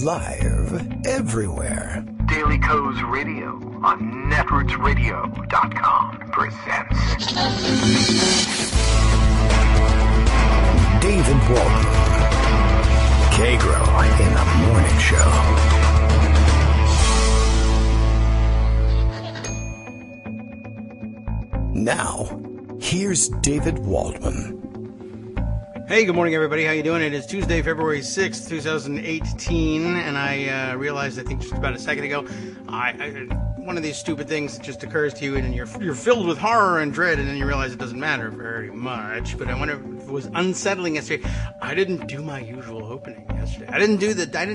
Live everywhere. Daily Co's Radio on netrootsradio.com presents David Walton. Kagro in the Morning Show. Now, here's David Waldman. Hey, good morning, everybody. How you doing? It is Tuesday, February 6th, 2018, and I realized, I think just about a second ago, one of these stupid things that just occurs to you, and you're filled with horror and dread, and then you realize it doesn't matter very much. But I wonder if it was unsettling yesterday. I didn't do my usual opening yesterday. I didn't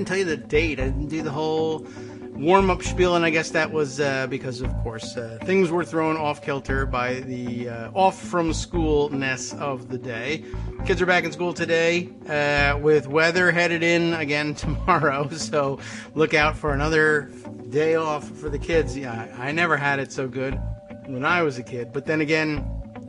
tell you the date. I didn't do the whole warm-up spiel, and I guess that was because, of course, things were thrown off-kilter by the off-from-school-ness of the day. Kids are back in school today with weather headed in again tomorrow, so look out for another day off for the kids. Yeah, I never had it so good when I was a kid, but then again,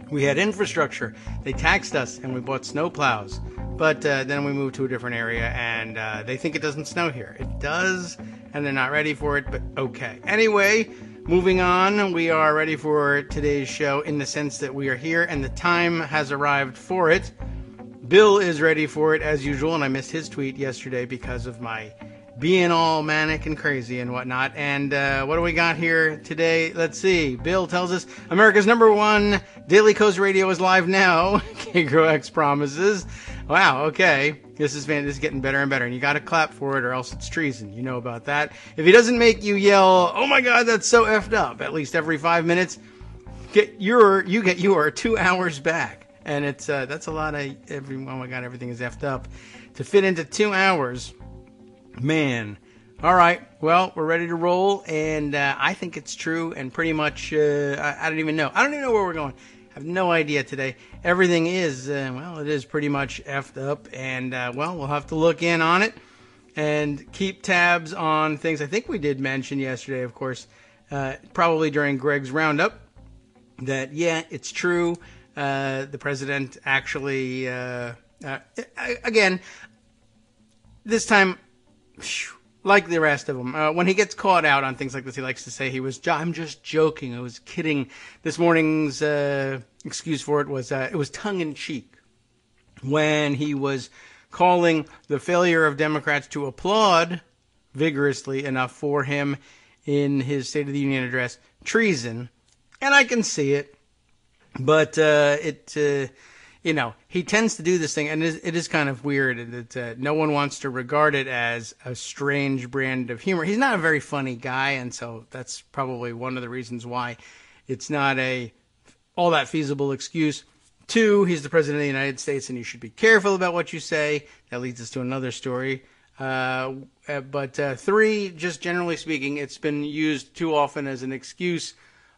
we had infrastructure. They taxed us, and we bought snow plows, but then we moved to a different area, and they think it doesn't snow here. It does, and they're not ready for it, but okay. Anyway, moving on, we are ready for today's show in the sense that we are here, and the time has arrived for it. Bill is ready for it as usual, and I missed his tweet yesterday because of my being all manic and crazy and whatnot. And what do we got here today? Let's see. Bill tells us America's #1 Daily Co's Radio is live now. Kagro X promises. Wow, okay. This is getting better and better, and you got to clap for it or else it's treason. You know about that. If he doesn't make you yell, "Oh my God, that's so effed up," at least every 5 minutes, you get your 2 hours back. And it's that's a lot of oh my God, everything is effed up. To fit into 2 hours, man. All right, well, we're ready to roll, and I think it's true, and pretty much, I don't even know. I don't even know where we're going. I have no idea today. Everything is, it is pretty much effed up, and, we'll have to look in on it and keep tabs on things. I think we did mention yesterday, of course, probably during Greg's roundup, that, yeah, it's true. The president actually, again, this time, like the rest of them, when he gets caught out on things like this, he likes to say I'm just joking, I was kidding. This morning's excuse for it was tongue-in-cheek when he was calling the failure of Democrats to applaud vigorously enough for him in his State of the Union address treason, and I can see it. But he tends to do this thing, and it is kind of weird that no one wants to regard it as a strange brand of humor. He's not a very funny guy, and so that's probably one of the reasons why it's not all that feasible excuse. 2, he's the president of the United States, and you should be careful about what you say. That leads us to another story. But 3, just generally speaking, it's been used too often as an excuse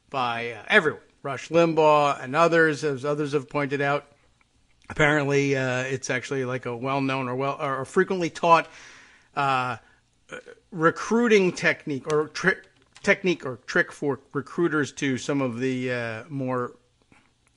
by everyone. Rush Limbaugh and others, as others have pointed out. Apparently, it's actually like a well-known or frequently taught recruiting technique or trick for recruiters to some of the more,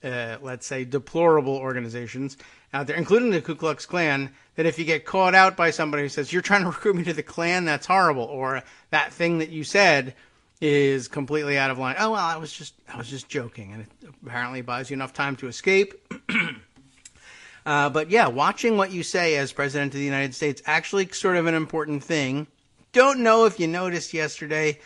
let's say, deplorable organizations out there, including the Ku Klux Klan, that if you get caught out by somebody who says, "You're trying to recruit me to the Klan, that's horrible," or "That thing that you said is completely out of line. Oh, well, I was just joking." And it apparently buys you enough time to escape. But yeah, watching what you say as President of the United States, actually sort of an important thing. Don't know if you noticed yesterday,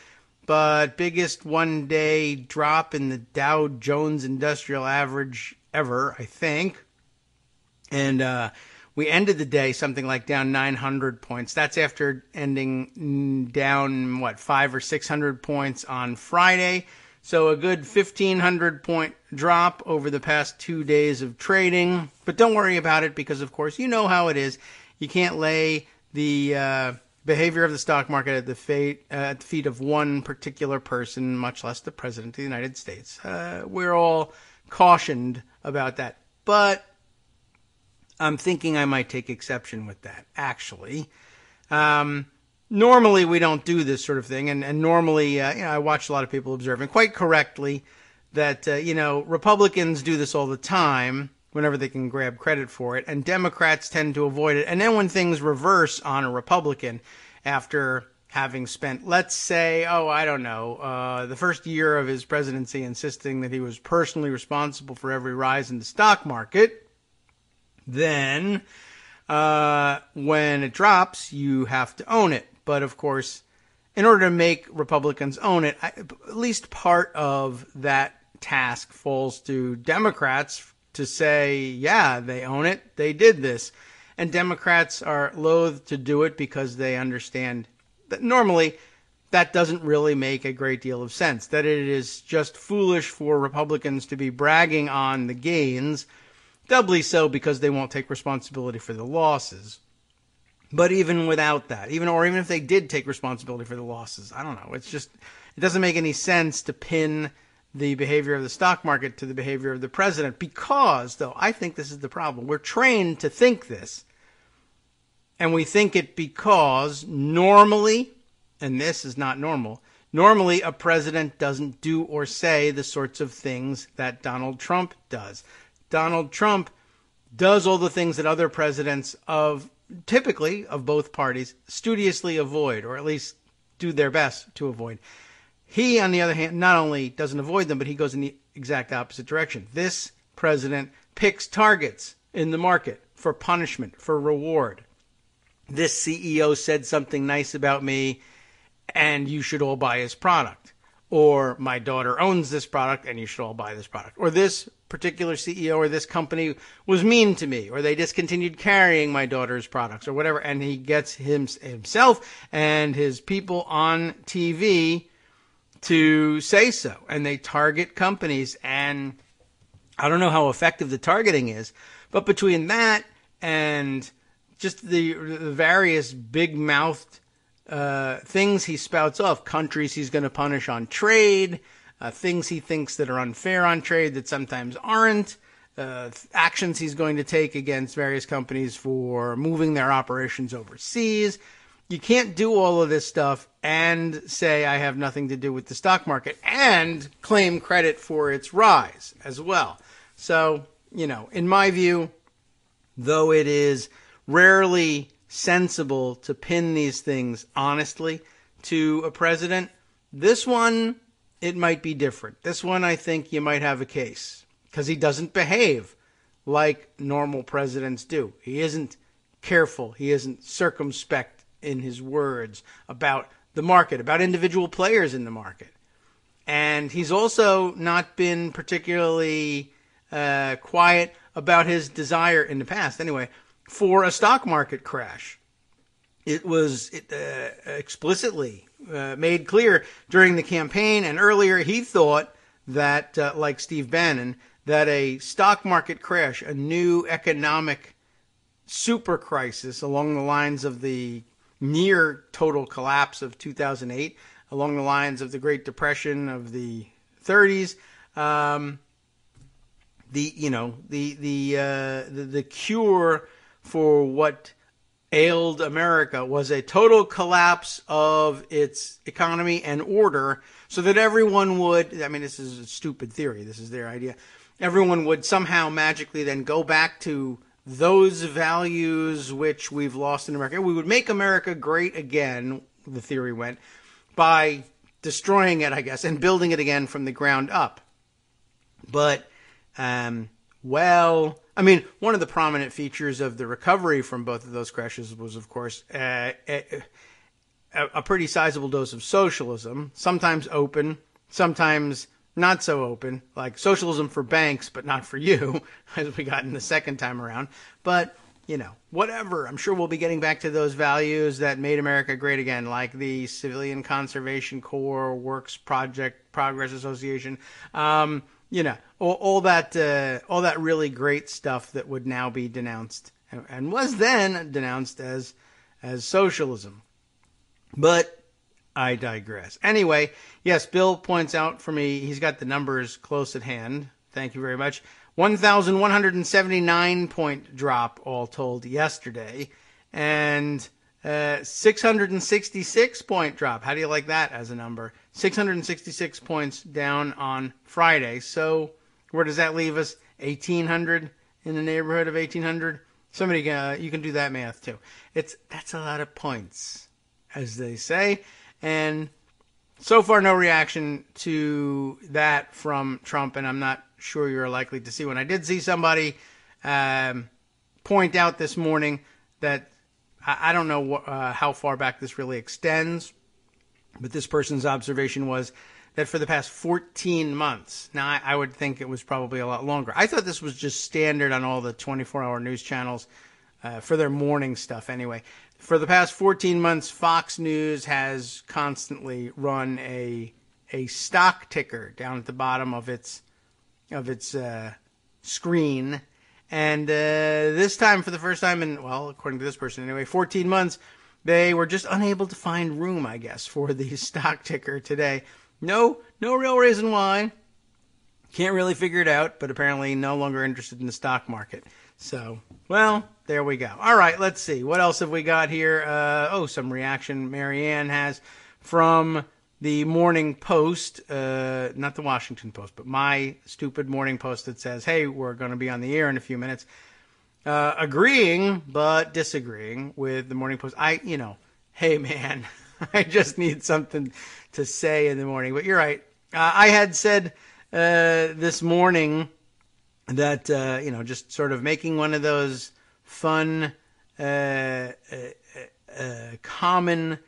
but biggest one-day drop in the Dow Jones Industrial Average ever, I think. And we ended the day something like down 900 points. That's after ending down, 500 or 600 points on Friday. So a good 1,500 point drop over the past 2 days of trading. But don't worry about it because, of course, you know how it is. You can't lay the behavior of the stock market at the feet of one particular person, much less the President of the United States. We're all cautioned about that. But I'm thinking I might take exception with that, actually. Normally, we don't do this sort of thing, and normally, I watch a lot of people observing quite correctly that, Republicans do this all the time whenever they can grab credit for it, and Democrats tend to avoid it. And then when things reverse on a Republican, after having spent, let's say, the first year of his presidency insisting that he was personally responsible for every rise in the stock market, then when it drops, you have to own it. But of course, in order to make Republicans own it, at least part of that task falls to Democrats to say, yeah, they own it, they did this. And Democrats are loath to do it because they understand that normally that doesn't really make a great deal of sense, that it is just foolish for Republicans to be bragging on the gains, doubly so because they won't take responsibility for the losses. But even without that, even if they did take responsibility for the losses, I don't know. It doesn't make any sense to pin the behavior of the stock market to the behavior of the president because, though, I think this is the problem. We're trained to think this. And we think it because normally, and this is not normal, normally a president doesn't do or say the sorts of things that Donald Trump does. Donald Trump does all the things that other presidents typically of both parties studiously avoid, or at least do their best to avoid. He, on the other hand, not only doesn't avoid them, but he goes in the exact opposite direction. This president picks targets in the market for punishment, for reward. This CEO said something nice about me, and you should all buy his product. Or my daughter owns this product, and you should all buy this product. Or this particular CEO or this company was mean to me, or they discontinued carrying my daughter's products, or whatever. And he gets himself and his people on TV to say so. And they target companies, and I don't know how effective the targeting is, but between that and just the various big-mouthed things he spouts off, countries he's going to punish on trade, things he thinks that are unfair on trade that sometimes aren't, actions he's going to take against various companies for moving their operations overseas. You can't do all of this stuff and say I have nothing to do with the stock market and claim credit for its rise as well. So, in my view, though it is rarely sensible to pin these things honestly to a president, this one, it might be different. This one, I think you might have a case because he doesn't behave like normal presidents do. He isn't careful. He isn't circumspect in his words about the market, about individual players in the market. And he's also not been particularly quiet about his desire in the past, anyway, for a stock market crash. It was explicitly made clear during the campaign and earlier he thought that, like Steve Bannon, that a stock market crash, a new economic super crisis along the lines of the near total collapse of 2008, along the lines of the Great Depression of the 30s, the cure for what ailed America was a total collapse of its economy and order so that everyone would, I mean, this is a stupid theory, this is their idea, everyone would somehow magically then go back to those values which we've lost in America. We would make America great again, the theory went, by destroying it, I guess, and building it again from the ground up. But, one of the prominent features of the recovery from both of those crashes was, of course, a pretty sizable dose of socialism, sometimes open, sometimes not so open, like socialism for banks, but not for you, as we got in the second time around. But, whatever. I'm sure we'll be getting back to those values that made America great again, like the Civilian Conservation Corps, Works Project, Progress Association, all that really great stuff that would now be denounced and was then denounced as socialism. But I digress. Anyway, yes, Bill points out for me, he's got the numbers close at hand. Thank you very much. 1,179 point drop all told yesterday, and 666 point drop. How do you like that as a number? 666 points down on Friday. So where does that leave us? 1,800, in the neighborhood of 1,800. Somebody, you can do that math too. That's a lot of points. as they say. And so far, no reaction to that from Trump, and I'm not sure you're likely to see one. I did see somebody point out this morning that I don't know how far back this really extends, but this person's observation was that for the past 14 months, now I would think it was probably a lot longer. I thought this was just standard on all the 24-hour news channels for their morning stuff anyway. For the past 14 months, Fox News has constantly run a stock ticker down at the bottom of its screen. And this time, for the first time in, well, according to this person anyway, 14 months, they were just unable to find room, I guess, for the stock ticker today. No real reason why. Can't really figure it out, but apparently no longer interested in the stock market. So, well, there we go. All right, let's see. What else have we got here? Some reaction Marianne has from the Morning Post, not the Washington Post, but my stupid Morning Post that says, hey, we're going to be on the air in a few minutes. Agreeing, but disagreeing with the Morning Post. Hey, man, I just need something to say in the morning. But you're right. I had said this morning that, just sort of making one of those fun, common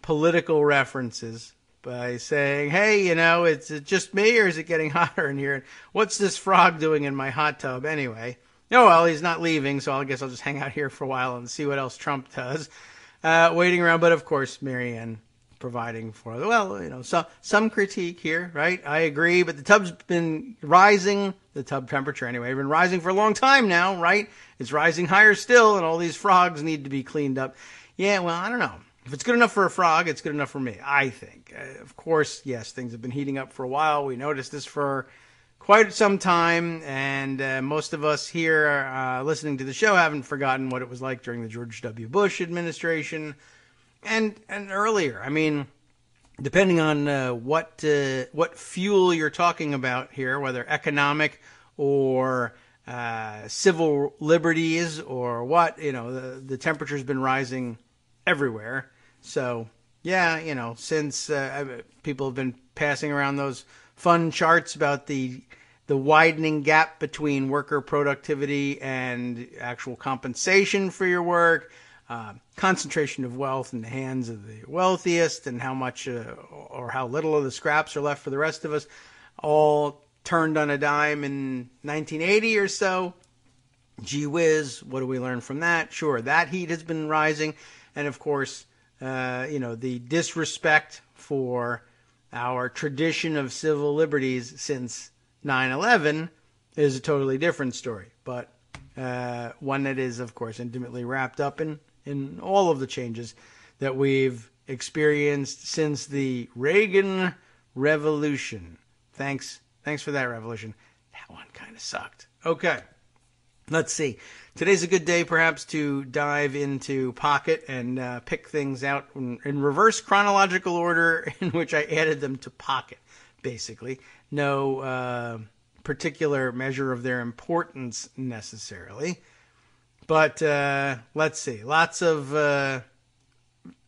political references by saying, hey, it's just me, or is it getting hotter in here? What's this frog doing in my hot tub anyway? Oh, well, he's not leaving, so I guess I'll just hang out here for a while and see what else Trump does. Waiting around, but of course, Marianne providing for, some critique here, right? I agree, but the tub's been rising, the tub temperature anyway, been rising for a long time now, right? It's rising higher still, and all these frogs need to be cleaned up. Yeah, well, I don't know. If it's good enough for a frog, it's good enough for me, I think. Of course, yes, things have been heating up for a while. We noticed this for quite some time, and most of us here listening to the show haven't forgotten what it was like during the George W. Bush administration and earlier. I mean, depending on what fuel you're talking about here, whether economic or civil liberties or what, the temperature's been rising everywhere. So, yeah, since people have been passing around those fun charts about the widening gap between worker productivity and actual compensation for your work, concentration of wealth in the hands of the wealthiest, and how much or how little of the scraps are left for the rest of us, all turned on a dime in 1980 or so. Gee whiz, what do we learn from that? Sure, that heat has been rising. And of course, the disrespect for our tradition of civil liberties since 9/11 is a totally different story. But one that is, of course, intimately wrapped up in all of the changes that we've experienced since the Reagan Revolution. Thanks for that revolution. That one kind of sucked. Okay, let's see. Today's a good day, perhaps, to dive into Pocket and pick things out in reverse chronological order in which I added them to Pocket, basically. No particular measure of their importance necessarily. But let's see. Lots of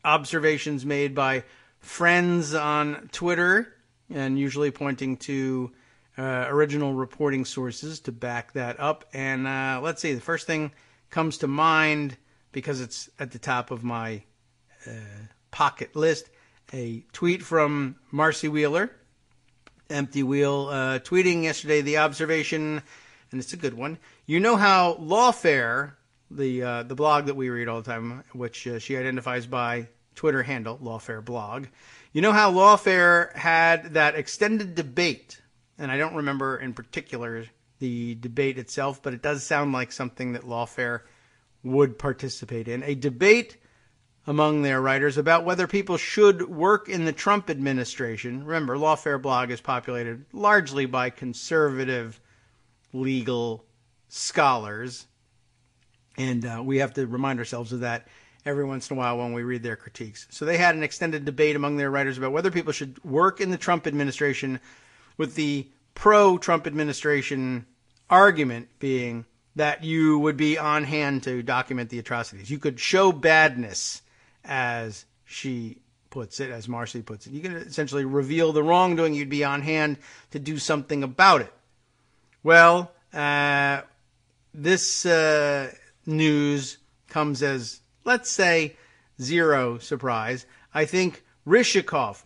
observations made by friends on Twitter, and usually pointing to original reporting sources to back that up. And let's see, the first thing comes to mind, because it's at the top of my Pocket list, a tweet from Marcy Wheeler, Empty Wheel, tweeting yesterday the observation, and it's a good one. You know how Lawfare, the blog that we read all the time, which she identifies by Twitter handle, Lawfare blog, you know how Lawfare had that extended debate, and I don't remember in particular the debate itself, but it does sound like something that Lawfare would participate in. A debate among their writers about whether people should work in the Trump administration. Remember, Lawfare blog is populated largely by conservative legal scholars, and we have to remind ourselves of that every once in a while when we read their critiques. So they had an extended debate among their writers about whether people should work in the Trump administration, with the pro-Trump administration argument being that you would be on hand to document the atrocities. You could show badness as she puts it, as Marcy puts it. You can essentially reveal the wrongdoing. You'd be on hand to do something about it. Well, this news comes as, let's say, zero surprise. I think Rishikoff,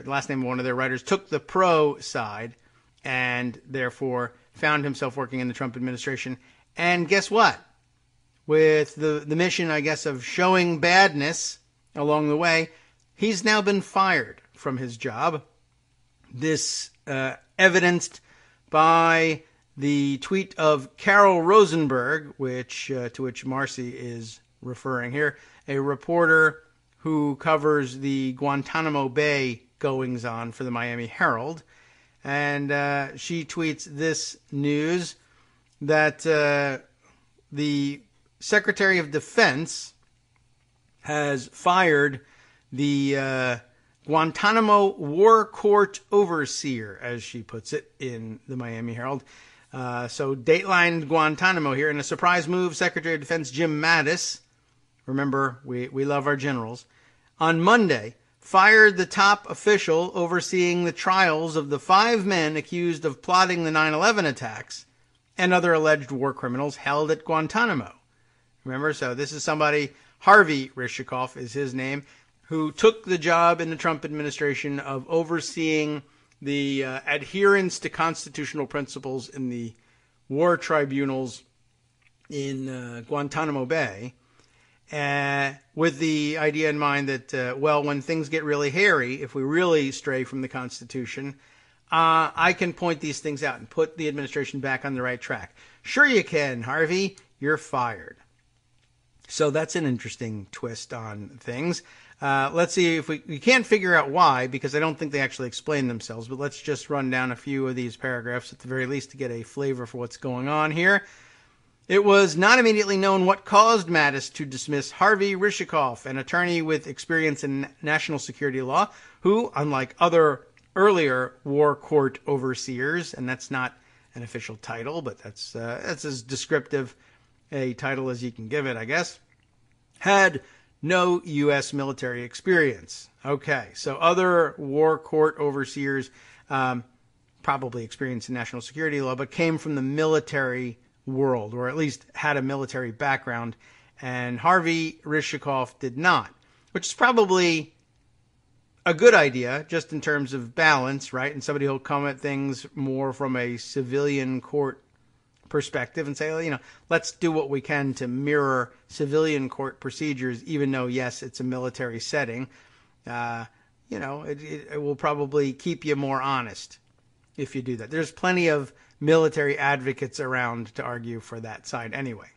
last name of one of their writers, took the pro side and therefore found himself working in the Trump administration. And guess what? With the mission, I guess, of showing badness along the way, he's now been fired from his job. This evidenced by the tweet of Carol Rosenberg, to which Marcy is referring here, a reporter who covers the Guantanamo Bay goings-on for the Miami Herald. And she tweets this news that the Secretary of Defense has fired the Guantanamo War Court Overseer, as she puts it in the Miami Herald. So dateline Guantanamo here. In a surprise move, Secretary of Defense Jim Mattis, remember, we love our generals, on Monday fired the top official overseeing the trials of the 5 men accused of plotting the 9/11 attacks and other alleged war criminals held at Guantanamo. Remember, so this is somebody, Harvey Rishikoff is his name, who took the job in the Trump administration of overseeing the adherence to constitutional principles in the war tribunals in Guantanamo Bay, with the idea in mind that, when things get really hairy, if we really stray from the Constitution, I can point these things out and put the administration back on the right track. Sure you can, Harvey. You're fired. So that's an interesting twist on things. Let's see if we can't figure out why, because I don't think they actually explain themselves, but let's just run down a few of these paragraphs at the very least to get a flavor for what's going on here. It was not immediately known what caused Mattis to dismiss Harvey Rishikoff, an attorney with experience in national security law, who, unlike other earlier war court overseers, and that's not an official title, but that's as descriptive a title as you can give it, I guess, had no U.S. military experience. Okay, so other war court overseers probably experienced in national security law, but came from the military world, or at least had a military background, and Harvey Rishikoff did not, which is probably a good idea, just in terms of balance, right? And somebody who'll come at things more from a civilian court perspective and say, well, let's do what we can to mirror civilian court procedures, even though, yes, it's a military setting. It will probably keep you more honest if you do that. There's plenty of military advocates around to argue for that side anyway.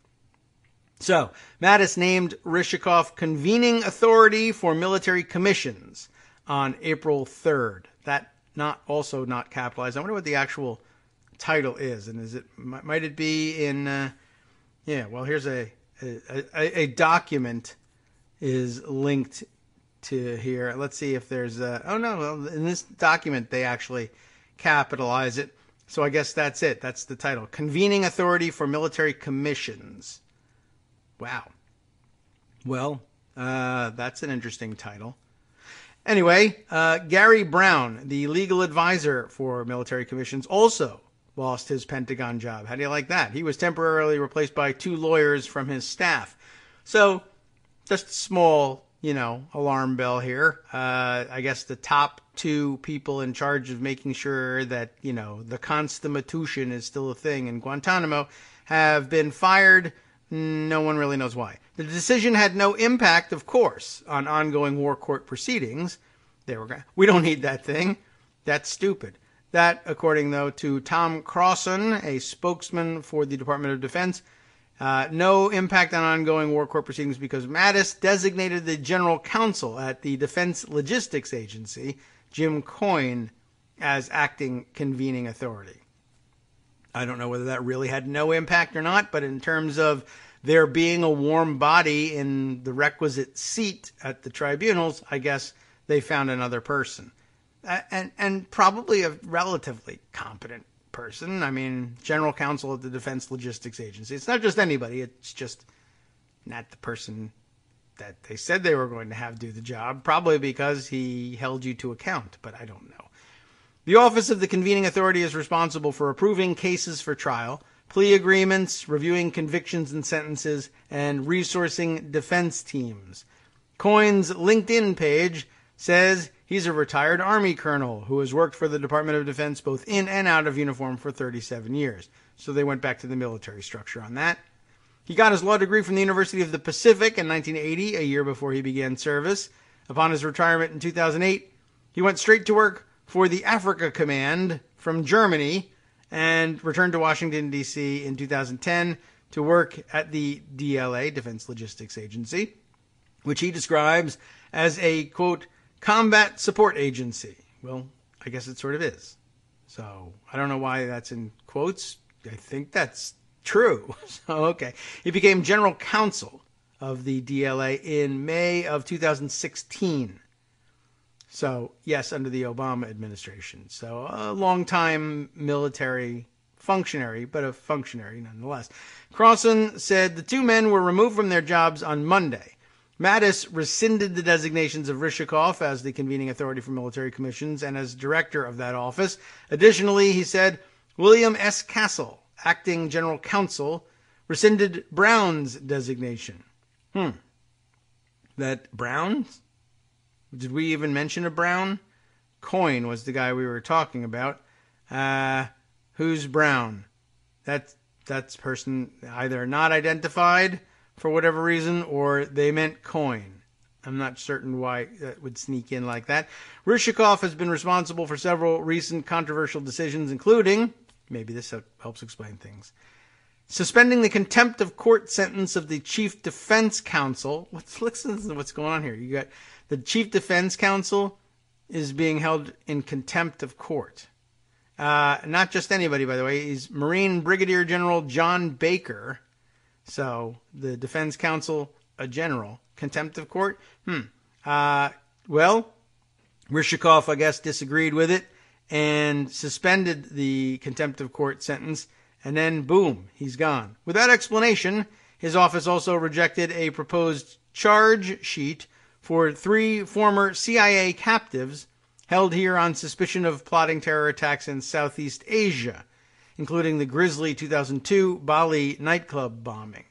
So, Mattis named Rishikoff convening authority for military commissions on April 3rd. That not capitalized. I wonder what the actual title is, and might it be in here's a document is linked to here. Let's see if there's in this document they actually capitalize it, so I guess that's it. That's the title: convening authority for military commissions. Wow. Well, that's an interesting title. Anyway, Gary Brown, the legal advisor for military commissions, also lost his Pentagon job. How do you like that? He was temporarily replaced by 2 lawyers from his staff. So, just a small, alarm bell here. I guess the top 2 people in charge of making sure that, the Constitution is still a thing in Guantanamo have been fired. No one really knows why. The decision had no impact, of course, on ongoing war court proceedings. We don't need that thing. That's stupid. That, according, though, to Tom Crossan, a spokesman for the Department of Defense, no impact on ongoing war court proceedings because Mattis designated the general counsel at the Defense Logistics Agency, Jim Coyne, as acting convening authority. I don't know whether that really had no impact or not, but in terms of there being a warm body in the requisite seat at the tribunals, I guess they found another person. And probably a relatively competent person. I mean, general counsel at the Defense Logistics Agency. It's not just anybody. It's just not the person that they said they were going to have do the job, probably because he held you to account, but I don't know. The Office of the Convening Authority is responsible for approving cases for trial, plea agreements, reviewing convictions and sentences, and resourcing defense teams. Coyne's LinkedIn page says he's a retired Army colonel who has worked for the Department of Defense both in and out of uniform for 37 years. So they went back to the military structure on that. He got his law degree from the University of the Pacific in 1980, a year before he began service. Upon his retirement in 2008, he went straight to work for the Africa Command from Germany and returned to Washington, D.C. in 2010 to work at the DLA, Defense Logistics Agency, which he describes as a, quote, combat support agency. Well, I guess it sort of is. So I don't know why that's in quotes. I think that's true. So, okay. He became general counsel of the DLA in May of 2016. So, yes, under the Obama administration. So, a long-time military functionary, but a functionary nonetheless. Crossan said the two men were removed from their jobs on Monday. Mattis rescinded the designations of Rishikoff as the convening authority for military commissions and as director of that office. Additionally, he said William S. Castle, acting general counsel, rescinded Brown's designation. That Brown's? Did we even mention a Brown? Coyne was the guy we were talking about. Who's Brown? That's person either not identified for whatever reason, or they meant Coyne. I'm not certain why that would sneak in like that. Rishikoff has been responsible for several recent controversial decisions, including, maybe this helps explain things, suspending the contempt of court sentence of the Chief Defense Counsel. Let's listen to what's going on here. You got the Chief Defense Counsel is being held in contempt of court. Not just anybody, by the way. He's Marine Brigadier General John Baker. So the Defense Counsel, a general, contempt of court. Well, Rishikoff, I guess, disagreed with it and suspended the contempt of court sentence. And then, boom, he's gone. Without explanation, his office also rejected a proposed charge sheet for 3 former CIA captives held here on suspicion of plotting terror attacks in Southeast Asia, including the grisly 2002 Bali nightclub bombing.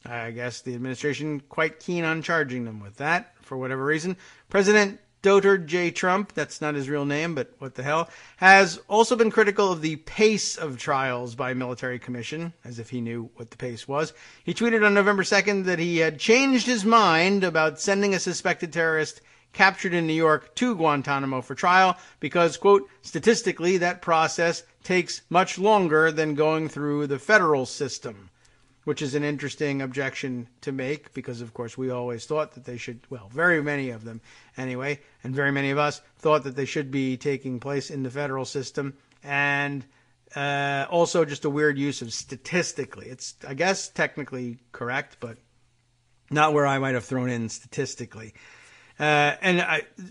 I guess the administration quite keen on charging them with that, for whatever reason. President Donald J. Trump, that's not his real name, but what the hell, has also been critical of the pace of trials by military commission, as if he knew what the pace was. He tweeted on November 2nd that he had changed his mind about sending a suspected terrorist captured in New York to Guantanamo for trial because, quote, statistically that process takes much longer than going through the federal system, which is an interesting objection to make because, of course, we always thought that they should, well, very many of them anyway, and very many of us thought that they should be taking place in the federal system, and also just a weird use of statistically. It's, I guess, technically correct, but not where I might have thrown in statistically.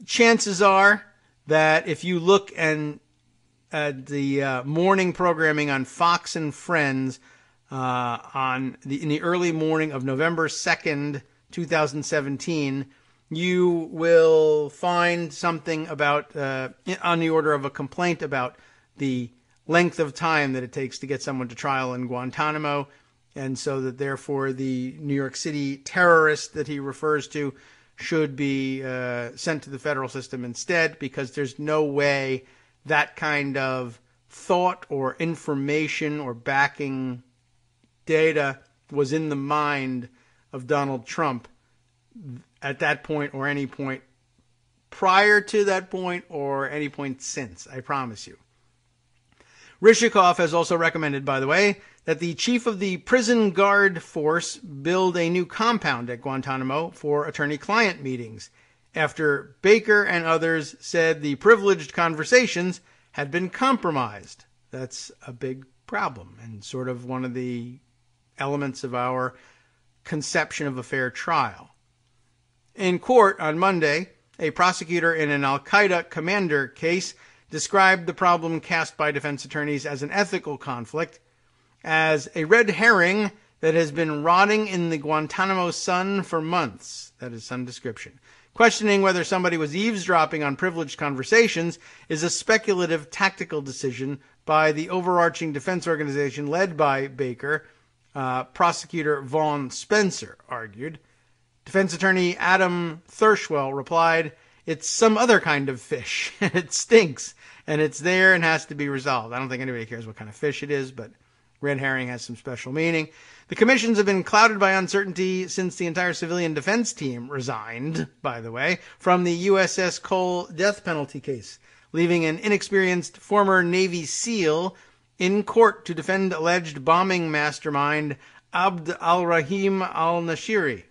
Chances are that if you look at the morning programming on Fox and Friends in the early morning of November 2nd, 2017, you will find something about on the order of a complaint about the length of time that it takes to get someone to trial in Guantanamo, and so that therefore the New York City terrorist that he refers to should be sent to the federal system instead, because there's no way that kind of thought or information or backing data was in the mind of Donald Trump at that point or any point prior to that point or any point since, I promise you. Rishikoff has also recommended, by the way, that the chief of the prison guard force build a new compound at Guantanamo for attorney-client meetings, after Baker and others said the privileged conversations had been compromised. That's a big problem and sort of one of the elements of our conception of a fair trial. In court on Monday, a prosecutor in an al-Qaeda commander case described the problem cast by defense attorneys as an ethical conflict, as a red herring that has been rotting in the Guantanamo sun for months. That is some description. Questioning whether somebody was eavesdropping on privileged conversations is a speculative tactical decision by the overarching defense organization led by Baker, prosecutor Vaughn Spencer argued. Defense attorney Adam Thirschwell replied, "It's some other kind of fish, and it stinks, and it's there and has to be resolved." I don't think anybody cares what kind of fish it is, but red herring has some special meaning. The commissions have been clouded by uncertainty since the entire civilian defense team resigned, by the way, from the USS Cole death penalty case, leaving an inexperienced former Navy SEAL in court to defend alleged bombing mastermind Abd al-Rahim al-Nashiri.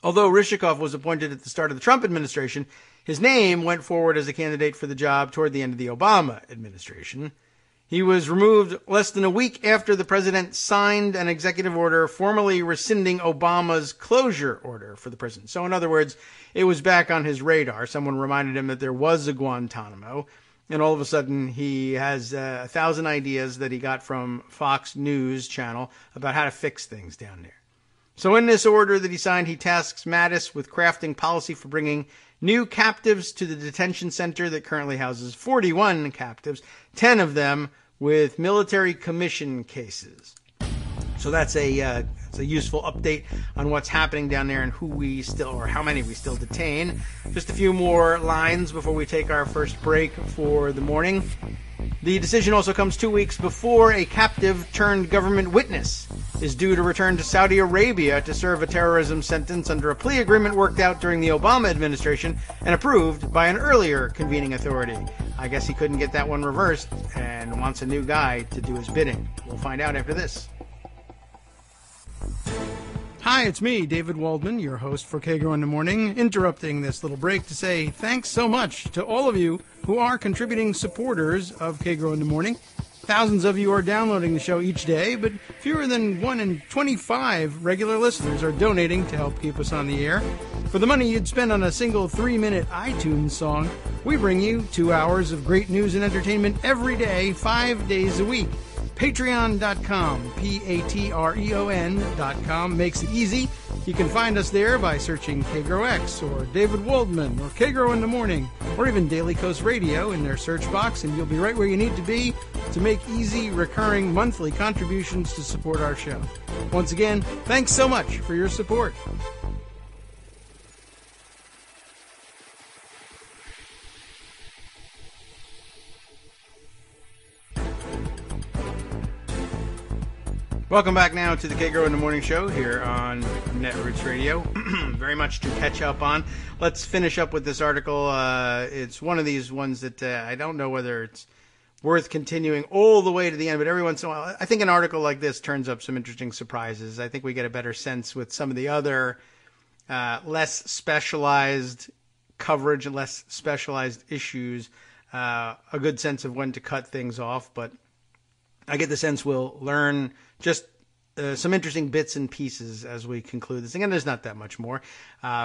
Although Ryzhikov was appointed at the start of the Trump administration, his name went forward as a candidate for the job toward the end of the Obama administration. He was removed less than a week after the president signed an executive order formally rescinding Obama's closure order for the prison. So in other words, it was back on his radar. Someone reminded him that there was a Guantanamo, and all of a sudden he has 1,000 ideas that he got from Fox News channel about how to fix things down there. So in this order that he signed, he tasks Mattis with crafting policy for bringing new captives to the detention center that currently houses 41 captives, 10 of them with military commission cases. So that's a useful update on what's happening down there and who we still, or how many we still detain. Just a few more lines before we take our first break for the morning. The decision also comes 2 weeks before a captive turned government witness is due to return to Saudi Arabia to serve a terrorism sentence under a plea agreement worked out during the Obama administration and approved by an earlier convening authority. I guess he couldn't get that one reversed and wants a new guy to do his bidding. We'll find out after this. Hi, it's me, David Waldman, your host for Kagro in the Morning, interrupting this little break to say thanks so much to all of you who are contributing supporters of Kagro in the Morning. Thousands of you are downloading the show each day, but fewer than 1 in 25 regular listeners are donating to help keep us on the air. For the money you'd spend on a single 3-minute iTunes song, we bring you 2 hours of great news and entertainment every day, 5 days a week. Patreon.com, Patreon.com makes it easy. You can find us there by searching KagroX or David Waldman or Kagro in the Morning or even Daily Coast Radio in their search box, and you'll be right where you need to be to make easy, recurring monthly contributions to support our show. Once again, thanks so much for your support. Welcome back now to the Kagro in the Morning Show here on Netroots Radio. Very much to catch up on. Let's finish up with this article. It's one of these ones that I don't know whether it's worth continuing all the way to the end, but every once in a while, I think an article like this turns up some interesting surprises. I think we get a better sense with some of the other less specialized coverage and less specialized issues, a good sense of when to cut things off, but I get the sense we'll learn just some interesting bits and pieces as we conclude this thing. And there's not that much more.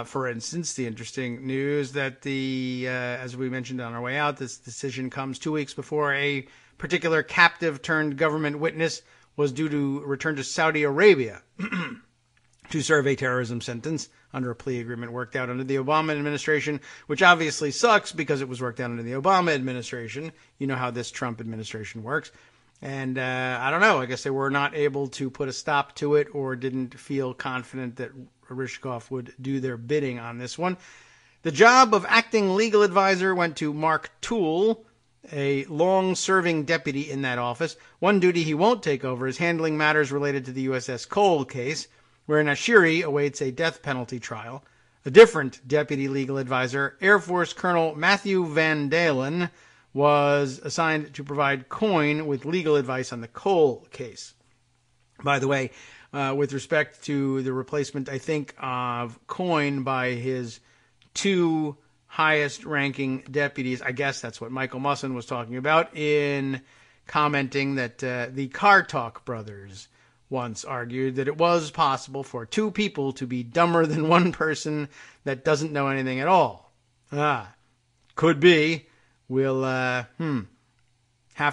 For instance, the interesting news that as we mentioned on our way out, this decision comes 2 weeks before a particular captive turned government witness was due to return to Saudi Arabia to serve a terrorism sentence under a plea agreement worked out under the Obama administration, which obviously sucks because it was worked out under the Obama administration. You know how this Trump administration works. And I don't know, I guess they were not able to put a stop to it or didn't feel confident that Ryzhikov would do their bidding on this one. The job of acting legal advisor went to Mark Toole, a long-serving deputy in that office. One duty he won't take over is handling matters related to the USS Cole case, where Nashiri awaits a death penalty trial. A different deputy legal advisor, Air Force Colonel Matthew Van Dalen, was assigned to provide Coyne with legal advice on the Cole case. By the way, with respect to the replacement, I think, of Coyne by his 2 highest-ranking deputies, I guess that's what Michael Musson was talking about in commenting that the Car Talk brothers once argued that it was possible for 2 people to be dumber than one person that doesn't know anything at all. Could be. We'll have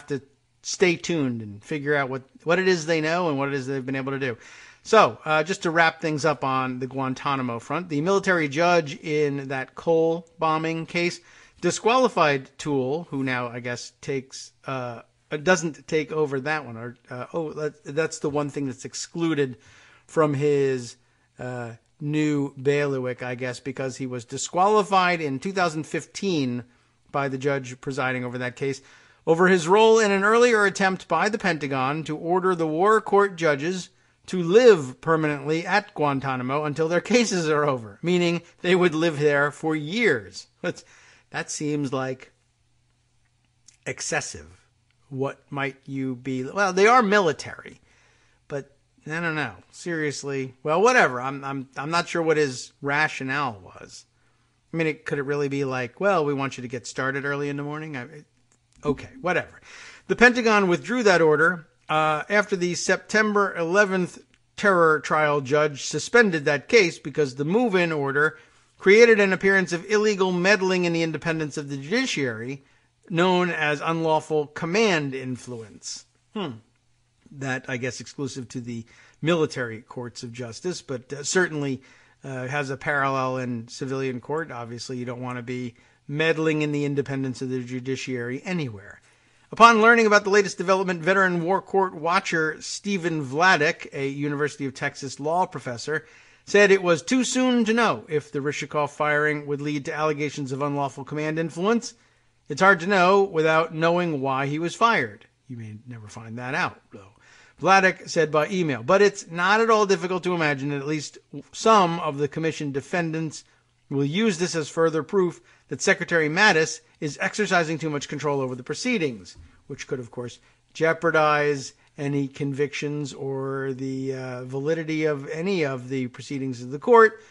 to stay tuned and figure out what it is they know and what it is they've been able to do. So, just to wrap things up on the Guantanamo front, the military judge in that Cole bombing case disqualified Toole, who now, I guess, doesn't take over that one. That's the one thing that's excluded from his new bailiwick, I guess, because he was disqualified in 2015 by the judge presiding over that case over his role in an earlier attempt by the Pentagon to order the war court judges to live permanently at Guantanamo until their cases are over, meaning they would live there for years. That seems like excessive. What might you be? Well, they are military, but I don't know. Seriously, well, whatever. I'm not sure what his rationale was. I mean, could it really be like, well, we want you to get started early in the morning? Okay, whatever. The Pentagon withdrew that order after the September 11th terror trial judge suspended that case because the move-in order created an appearance of illegal meddling in the independence of the judiciary, known as unlawful command influence. That, I guess, exclusive to the military courts of justice, but certainly has a parallel in civilian court. Obviously, you don't want to be meddling in the independence of the judiciary anywhere. Upon learning about the latest development, veteran war court watcher Stephen Vladeck, a University of Texas law professor, said it was too soon to know if the Rishikoff firing would lead to allegations of unlawful command influence. It's hard to know without knowing why he was fired. You may never find that out, though. Vladeck said by email, but it's not at all difficult to imagine that at least some of the commission defendants will use this as further proof that Secretary Mattis is exercising too much control over the proceedings, which could, of course, jeopardize any convictions or the validity of any of the proceedings of the court.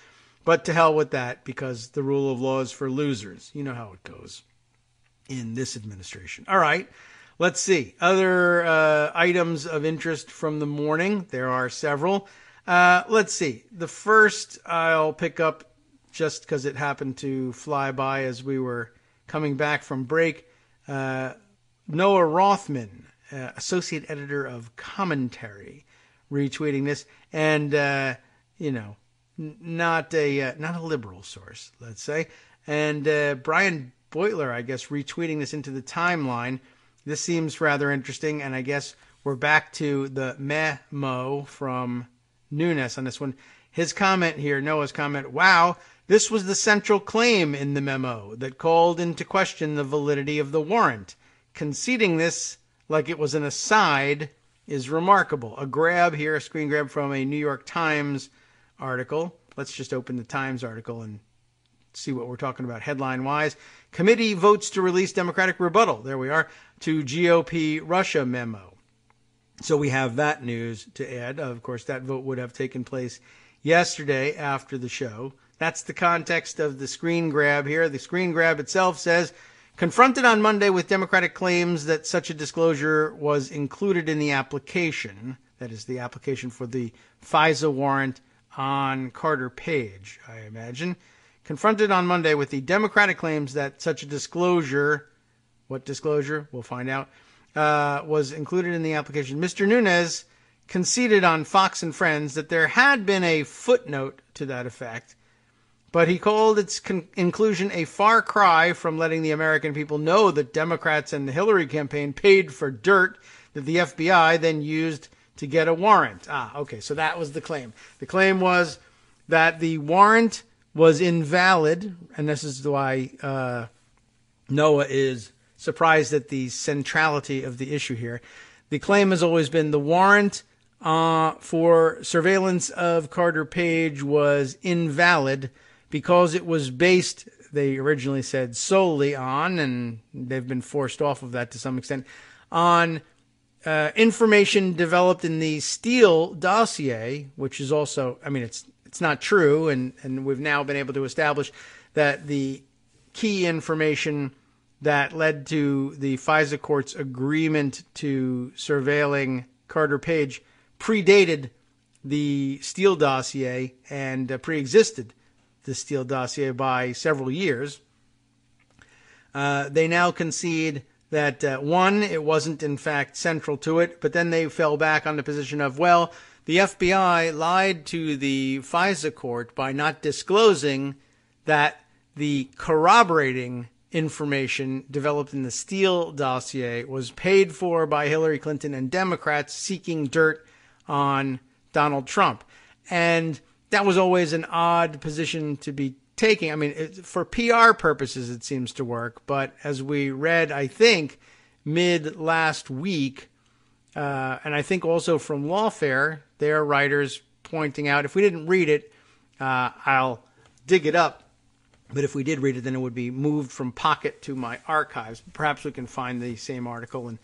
But to hell with that, because the rule of law is for losers. You know how it goes in this administration. All right, let's see. Other items of interest from the morning. There are several. Let's see. The first I'll pick up just because it happened to fly by as we were coming back from break. Noah Rothman, associate editor of Commentary, retweeting this, and not a liberal source, let's say. And Brian Beutler, I guess, retweeting this into the timeline. This seems rather interesting, and I guess we're back to the memo from Nunes on this one. His comment here, Noah's comment, wow, this was the central claim in the memo that called into question the validity of the warrant. Conceding this like it was an aside is remarkable. A grab here, a screen grab from a New York Times article. Let's just open the Times article and see what we're talking about headline-wise. Committee votes to release Democratic rebuttal. There we are. To GOP Russia memo. So we have that news to add. Of course, that vote would have taken place yesterday after the show. That's the context of the screen grab here. The screen grab itself says, confronted on Monday with Democratic claims that such a disclosure was included in the application, that is the application for the FISA warrant on Carter Page, I imagine. Confronted on Monday with the Democratic claims that such a disclosure, what disclosure? We'll find out, was included in the application. Mr. Nunes conceded on Fox and Friends that there had been a footnote to that effect, but he called its inclusion a far cry from letting the American people know that Democrats and the Hillary campaign paid for dirt that the FBI then used to get a warrant. Okay, so that was the claim. The claim was that the warrant was invalid, and this is why Noah is surprised at the centrality of the issue here. The claim has always been the warrant for surveillance of Carter Page was invalid because it was based, they originally said, solely on, and they've been forced off of that to some extent, on information developed in the Steele dossier, which is also, I mean, it's not true, and we've now been able to establish that the key information that led to the FISA court's agreement to surveilling Carter Page predated the Steele dossier and preexisted the Steele dossier by several years. They now concede that, one, it wasn't in fact central to it, but then they fell back on the position of, well, the FBI lied to the FISA court by not disclosing that the corroborating information developed in the Steele dossier was paid for by Hillary Clinton and Democrats seeking dirt on Donald Trump. And that was always an odd position to be taking. I mean, for PR purposes, it seems to work. But as we read, I think, mid last week, and I think also from Lawfare, their writers pointing out, if we didn't read it, I'll dig it up. But if we did read it, then it would be moved from Pocket to my archives. Perhaps we can find the same article and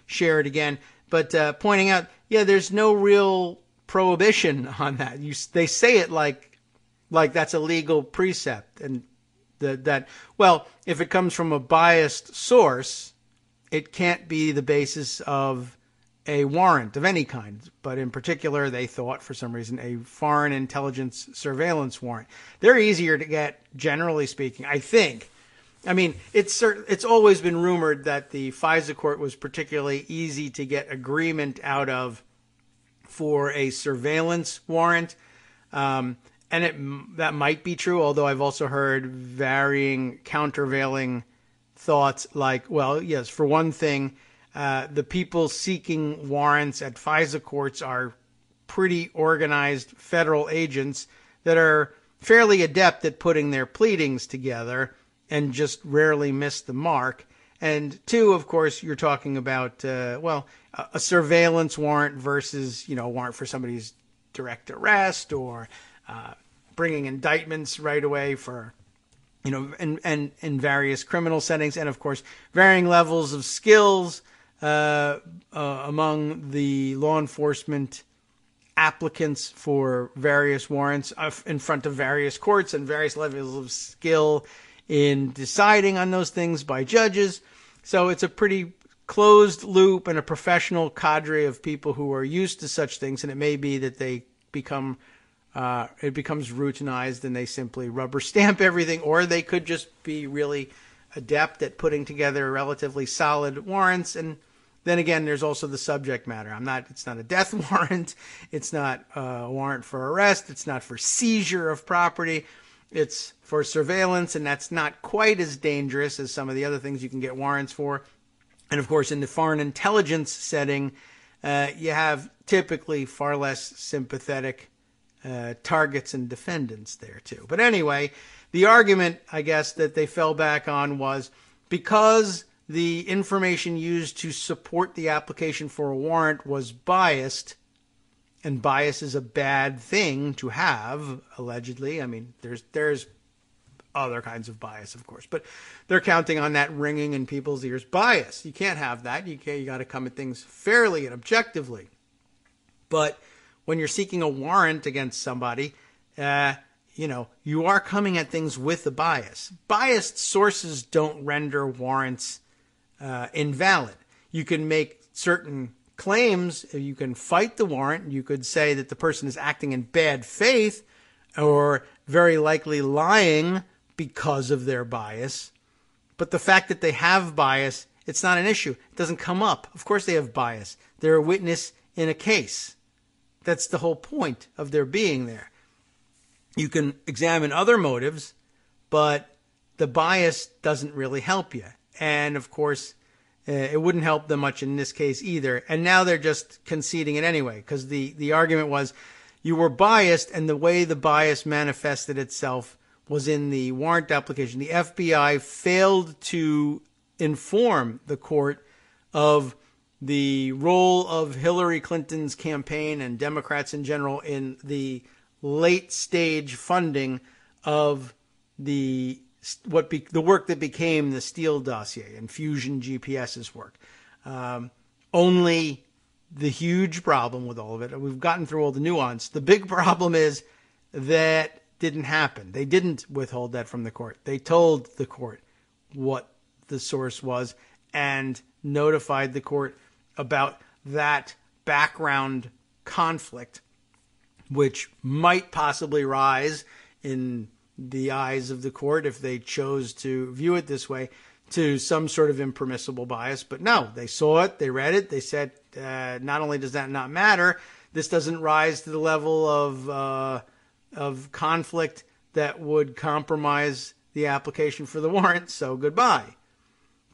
share it again. But pointing out, yeah, there's no real prohibition on that. They say it like that's a legal precept, and that well, if it comes from a biased source, it can't be the basis of a warrant of any kind. But in particular, they thought, for some reason, a foreign intelligence surveillance warrant. They're easier to get, generally speaking, I think. I mean, it's always been rumored that the FISA court was particularly easy to get agreement out of for a surveillance warrant. And that might be true, although I've also heard varying countervailing thoughts like, well, yes, for one thing, the people seeking warrants at FISA courts are pretty organized federal agents that are fairly adept at putting their pleadings together and just rarely miss the mark. And two, of course, you're talking about, a surveillance warrant versus, a warrant for somebody's direct arrest or bringing indictments right away for, and in various criminal settings. And, of course, varying levels of skills among the law enforcement applicants for various warrants in front of various courts and various levels of skill in deciding on those things by judges. So it's a pretty closed loop and a professional cadre of people who are used to such things. And it may be that they becomes routinized and they simply rubber stamp everything, or they could just be really adept at putting together relatively solid warrants. And then again, there's also the subject matter. It's not a death warrant. It's not a warrant for arrest. It's not for seizure of property. It's for surveillance, and that's not quite as dangerous as some of the other things you can get warrants for. And of course, in the foreign intelligence setting, you have typically far less sympathetic targets and defendants there too. But anyway, the argument, I guess, that they fell back on was because the information used to support the application for a warrant was biased, and bias is a bad thing to have, allegedly. I mean, there's other kinds of bias, of course, but they're counting on that ringing in people's ears. Bias, you can't have that. You got to come at things fairly and objectively. But when you're seeking a warrant against somebody, you are coming at things with a bias. Biased sources don't render warrants invalid. You can make certain claims. You can fight the warrant. You could say that the person is acting in bad faith or very likely lying because of their bias. But the fact that they have bias, it's not an issue. It doesn't come up. Of course they have bias. They're a witness in a case. That's the whole point of their being there. You can examine other motives, but the bias doesn't really help you. And of course, it wouldn't help them much in this case either. And now they're just conceding it anyway, because the argument was you were biased, and the way the bias manifested itself was in the warrant application. The FBI failed to inform the court of the role of Hillary Clinton's campaign and Democrats in general in the late stage funding of the work that became the Steele dossier and Fusion GPS's work. Only the huge problem with all of it, we've gotten through all the nuance. The big problem is that didn't happen. They didn't withhold that from the court. They told the court what the source was and notified the court about that background conflict, which might possibly rise in the eyes of the court if they chose to view it this way. to some sort of impermissible bias. But no, they saw it, they read it, they said, not only does that not matter, this doesn't rise to the level of conflict that would compromise the application for the warrant, so goodbye.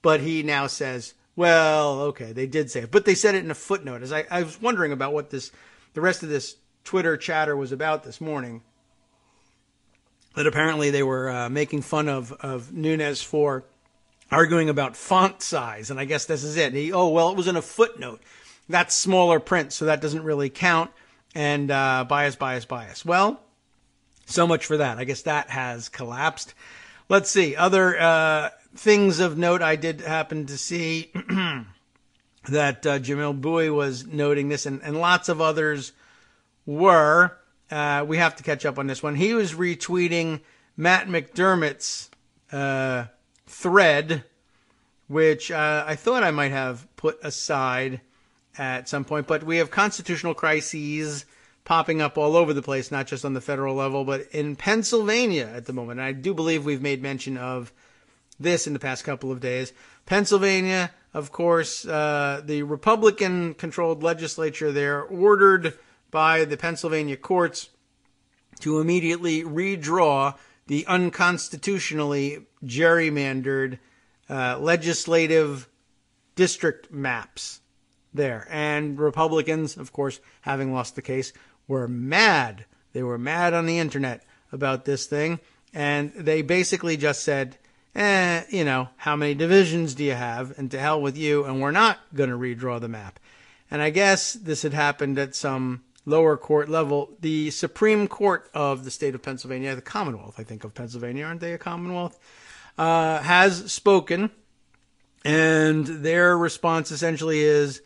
But he now says, well, okay, they did say it, but they said it in a footnote. As I was wondering about what the rest of this Twitter chatter was about this morning, that apparently they were making fun of Nunes for arguing about font size, and I guess this is it. It was in a footnote. That's smaller print, so that doesn't really count, and bias. Well, so much for that. I guess that has collapsed. Let's see. Other things of note, I did happen to see that Jamil Bowie was noting this, and lots of others were. We have to catch up on this one. He was retweeting Matt McDermott's thread, which I thought I might have put aside at some point. But we have constitutional crises popping up all over the place, not just on the federal level, but in Pennsylvania at the moment. And I do believe we've made mention of this in the past couple of days. Pennsylvania, of course, the Republican-controlled legislature there ordered by the Pennsylvania courts to immediately redraw the unconstitutionally gerrymandered legislative district maps there. And Republicans, of course, having lost the case, were mad. They were mad on the internet about this thing. And they basically just said, how many divisions do you have? And to hell with you. And we're not going to redraw the map. And I guess this had happened at some lower court level. The Supreme Court of the state of Pennsylvania, the Commonwealth, I think, of Pennsylvania, aren't they a Commonwealth? Has spoken. And their response essentially is,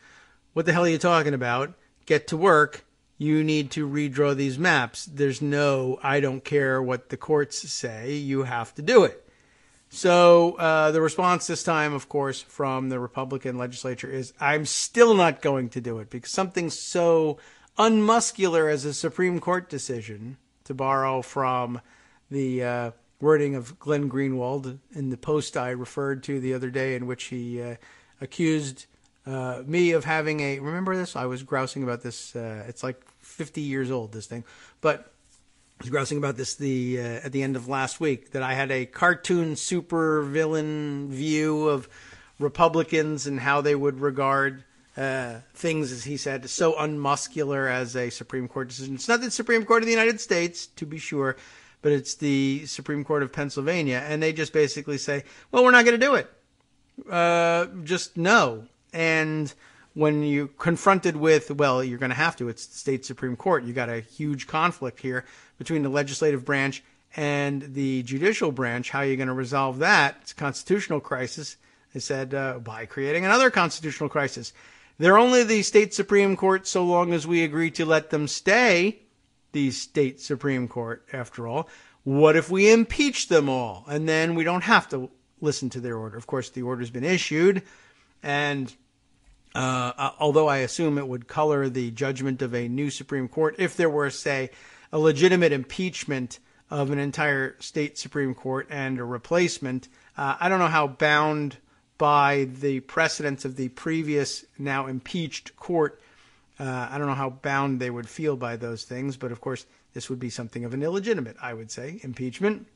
what the hell are you talking about? Get to work. You need to redraw these maps. There's no, I don't care what the courts say. You have to do it. So the response this time, of course, from the Republican legislature is, I'm still not going to do it, because something so unmuscular as a Supreme Court decision, to borrow from the wording of Glenn Greenwald in the post I referred to the other day, in which he accused me of having remember this? I was grousing about this. It's like 50 years old, this thing. But I was grousing about this at the end of last week, that I had a cartoon super villain view of Republicans and how they would regard things, as he said, so unmuscular as a Supreme Court decision. It's not the Supreme Court of the United States, to be sure, but it's the Supreme Court of Pennsylvania. And they just basically say, well, we're not going to do it. Just no. And when you confronted with, well, you're going to have to, it's the state Supreme Court. You got a huge conflict here between the legislative branch and the judicial branch. How are you going to resolve that? It's a constitutional crisis. They said, by creating another constitutional crisis. They're only the state Supreme Court so long as we agree to let them stay the state Supreme Court, after all. What if we impeach them all? And then we don't have to listen to their order. Of course, the order's been issued, and although I assume it would color the judgment of a new Supreme Court if there were, say, a legitimate impeachment of an entire state Supreme Court and a replacement, I don't know how bound by the precedents of the previous, now impeached court. I don't know how bound they would feel by those things, but of course this would be something of an illegitimate, I would say, impeachment.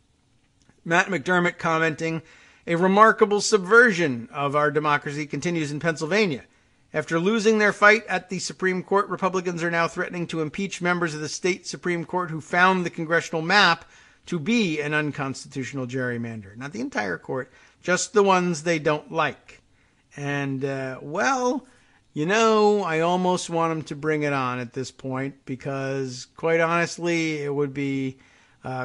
Matt McDermott commenting, a remarkable subversion of our democracy continues in Pennsylvania. After losing their fight at the Supreme Court, Republicans are now threatening to impeach members of the state Supreme Court who found the congressional map to be an unconstitutional gerrymander. Not the entire court, just the ones they don't like. And, I almost want them to bring it on at this point, because, quite honestly, it would be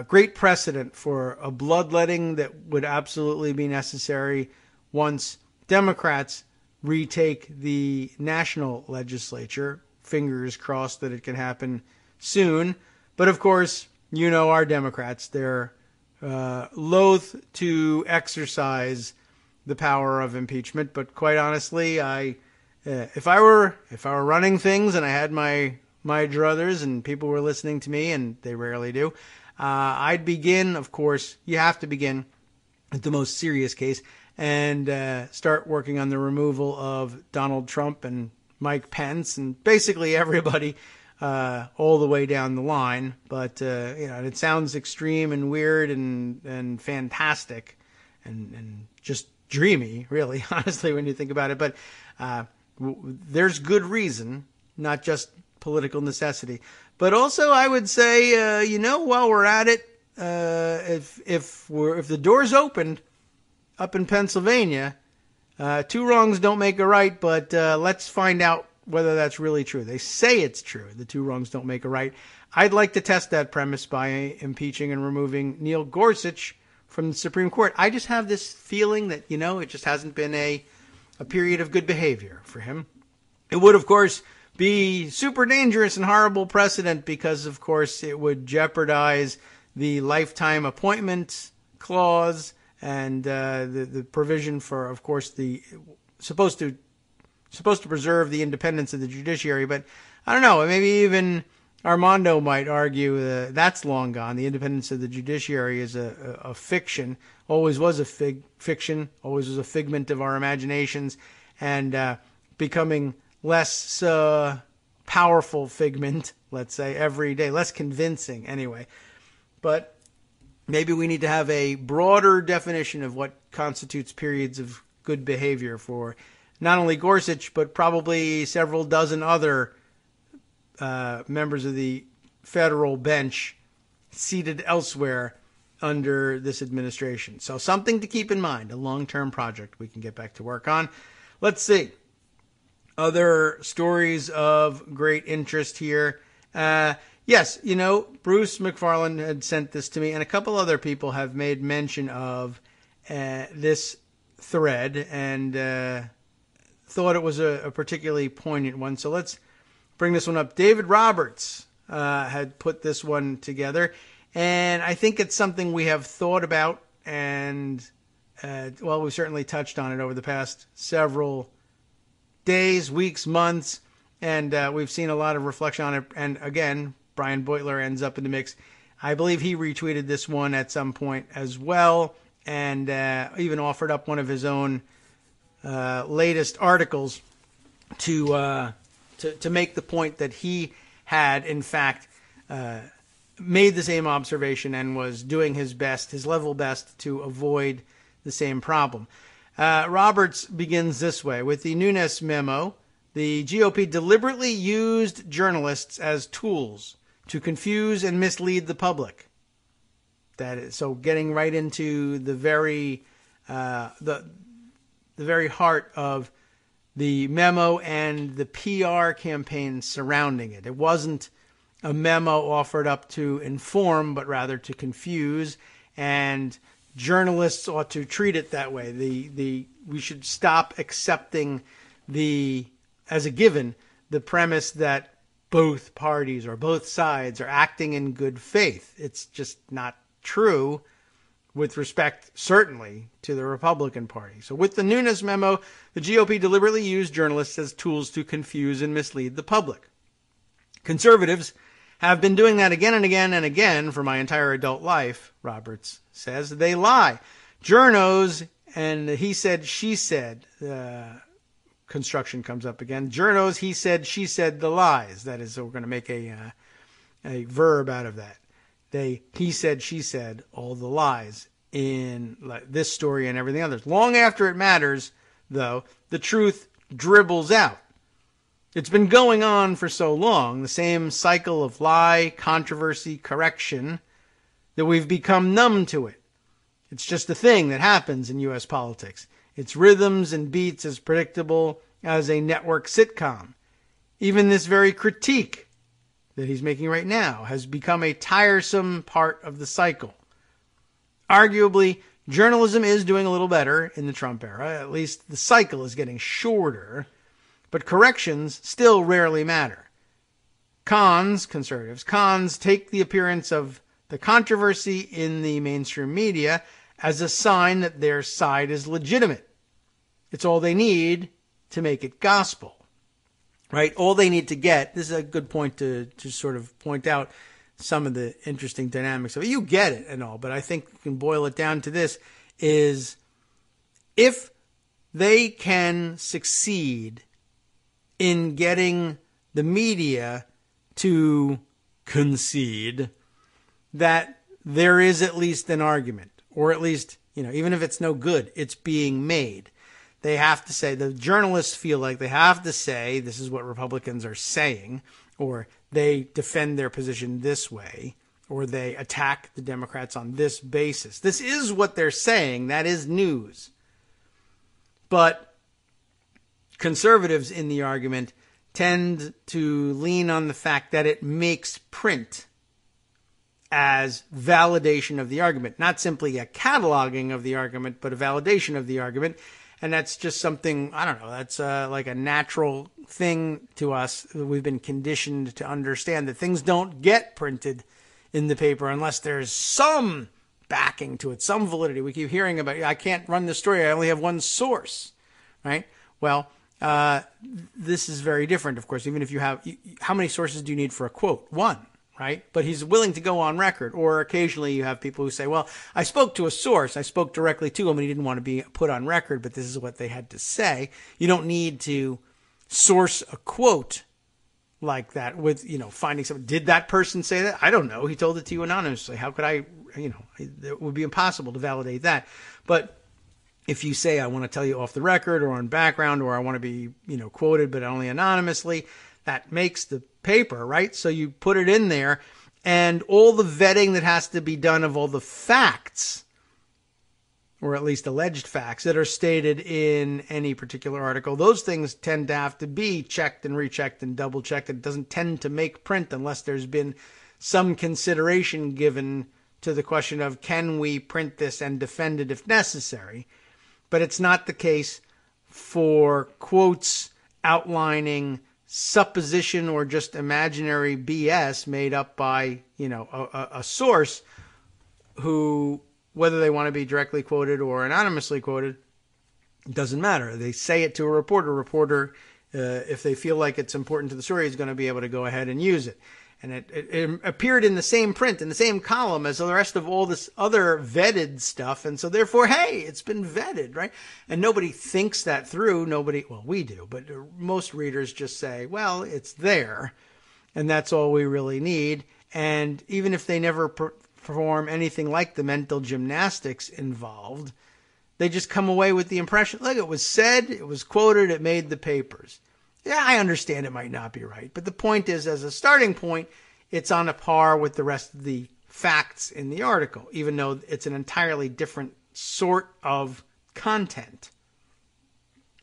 great precedent for a bloodletting that would absolutely be necessary once Democrats retake the national legislature. Fingers crossed that it can happen soon. But, of course, our Democrats, they're loath to exercise the power of impeachment. But quite honestly, if I were running things and I had my druthers and people were listening to me, and they rarely do, I'd begin, of course, you have to begin with the most serious case, and start working on the removal of Donald Trump and Mike Pence and basically everybody all the way down the line. But, it sounds extreme and weird and fantastic and just dreamy, really, honestly, when you think about it. But there's good reason, not just political necessity. But also, I would say, while we're at it, if the door's opened up in Pennsylvania, two wrongs don't make a right, but let's find out whether that's really true. They say it's true. The two wrongs don't make a right. I'd like to test that premise by impeaching and removing Neil Gorsuch from the Supreme Court. I just have this feeling that, it just hasn't been a period of good behavior for him. It would, of course, be super dangerous and horrible precedent because, of course, it would jeopardize the lifetime appointment clause and the provision for, of course, the supposed to preserve the independence of the judiciary. But I don't know, maybe even Armando might argue that's long gone. The independence of the judiciary is a fiction, always was a fiction, always was a figment of our imaginations, and becoming less powerful figment, let's say, every day, less convincing anyway. But maybe we need to have a broader definition of what constitutes periods of good behavior for not only Gorsuch, but probably several dozen other members of the federal bench seated elsewhere under this administration. So something to keep in mind, a long-term project we can get back to work on. Let's see. Other stories of great interest here. Yes, Bruce McFarland had sent this to me, and a couple other people have made mention of this thread and thought it was a particularly poignant one. So let's bring this one up. David Roberts had put this one together, and I think it's something we have thought about, and we've certainly touched on it over the past several days, weeks, months, and we've seen a lot of reflection on it. And again, Brian Beutler ends up in the mix. I believe he retweeted this one at some point as well, and even offered up one of his own latest articles to make the point that he had, in fact, made the same observation and was doing his best, his level best, to avoid the same problem. Roberts begins this way. With the Nunes memo, the GOP deliberately used journalists as tools to confuse and mislead the public. That is, so getting right into the very heart of the memo and the PR campaign surrounding it. It wasn't a memo offered up to inform, but rather to confuse, and journalists ought to treat it that way. We should stop accepting as a given the premise that both parties or both sides are acting in good faith. It's just not true with respect, certainly, to the Republican Party. So with the Nunes memo, the GOP deliberately used journalists as tools to confuse and mislead the public. Conservatives have been doing that again and again and again for my entire adult life, Roberts says. They lie. Journos and he said, she said, construction comes up again. Journos, he said, she said, the lies. That is, we're going to make a verb out of that. He said, she said, all the lies in this story and everything others. Long after it matters, though, the truth dribbles out. It's been going on for so long, the same cycle of lie, controversy, correction, that we've become numb to it. It's just a thing that happens in U.S. politics. Its rhythms and beats as predictable as a network sitcom. Even this very critique that he's making right now has become a tiresome part of the cycle. Arguably, journalism is doing a little better in the Trump era. At least the cycle is getting shorter, but corrections still rarely matter. Conservatives take the appearance of the controversy in the mainstream media as a sign that their side is legitimate. It's all they need to make it gospel. Right? All they need to get, this is a good point to sort of point out some of the interesting dynamics of it. You get it and all, but I think you can boil it down to this, is if they can succeed in getting the media to concede that there is at least an argument, or at least, even if it's no good, it's being made. They have to say, the journalists feel like they have to say, this is what Republicans are saying, or they defend their position this way, or they attack the Democrats on this basis. This is what they're saying. That is news. But conservatives in the argument tend to lean on the fact that it makes print as validation of the argument, not simply a cataloging of the argument, but a validation of the argument. And that's just something, I don't know, that's like a natural thing to us. We've been conditioned to understand that things don't get printed in the paper unless there's some backing to it, some validity. We keep hearing about, I can't run this story, I only have one source, right? Well, this is very different, of course. Even if you have, how many sources do you need for a quote? One, right? But he's willing to go on record. Or occasionally you have people who say, well, I spoke to a source. I spoke directly to him and he didn't want to be put on record, but this is what they had to say. You don't need to source a quote like that with, finding something. Did that person say that? I don't know. He told it to you anonymously. How could I, it would be impossible to validate that. But if you say, I want to tell you off the record or on background, or I want to be, quoted, but only anonymously, that makes the paper, right? So you put it in there, and all the vetting that has to be done of all the facts, or at least alleged facts that are stated in any particular article, those things tend to have to be checked and rechecked and double checked. It doesn't tend to make print unless there's been some consideration given to the question of, can we print this and defend it if necessary? But it's not the case for quotes outlining supposition or just imaginary BS made up by, a source who, whether they want to be directly quoted or anonymously quoted, doesn't matter. They say it to a reporter. A reporter, if they feel like it's important to the story, is going to be able to go ahead and use it. And it appeared in the same print, in the same column as the rest of all this other vetted stuff. And so therefore, hey, it's been vetted, right? And nobody thinks that through. Well, we do, but most readers just say, well, it's there. And that's all we really need. And even if they never perform anything like the mental gymnastics involved, they just come away with the impression, look, it was said, it was quoted, it made the papers. Yeah, I understand it might not be right, but the point is, as a starting point, it's on a par with the rest of the facts in the article, even though it's an entirely different sort of content.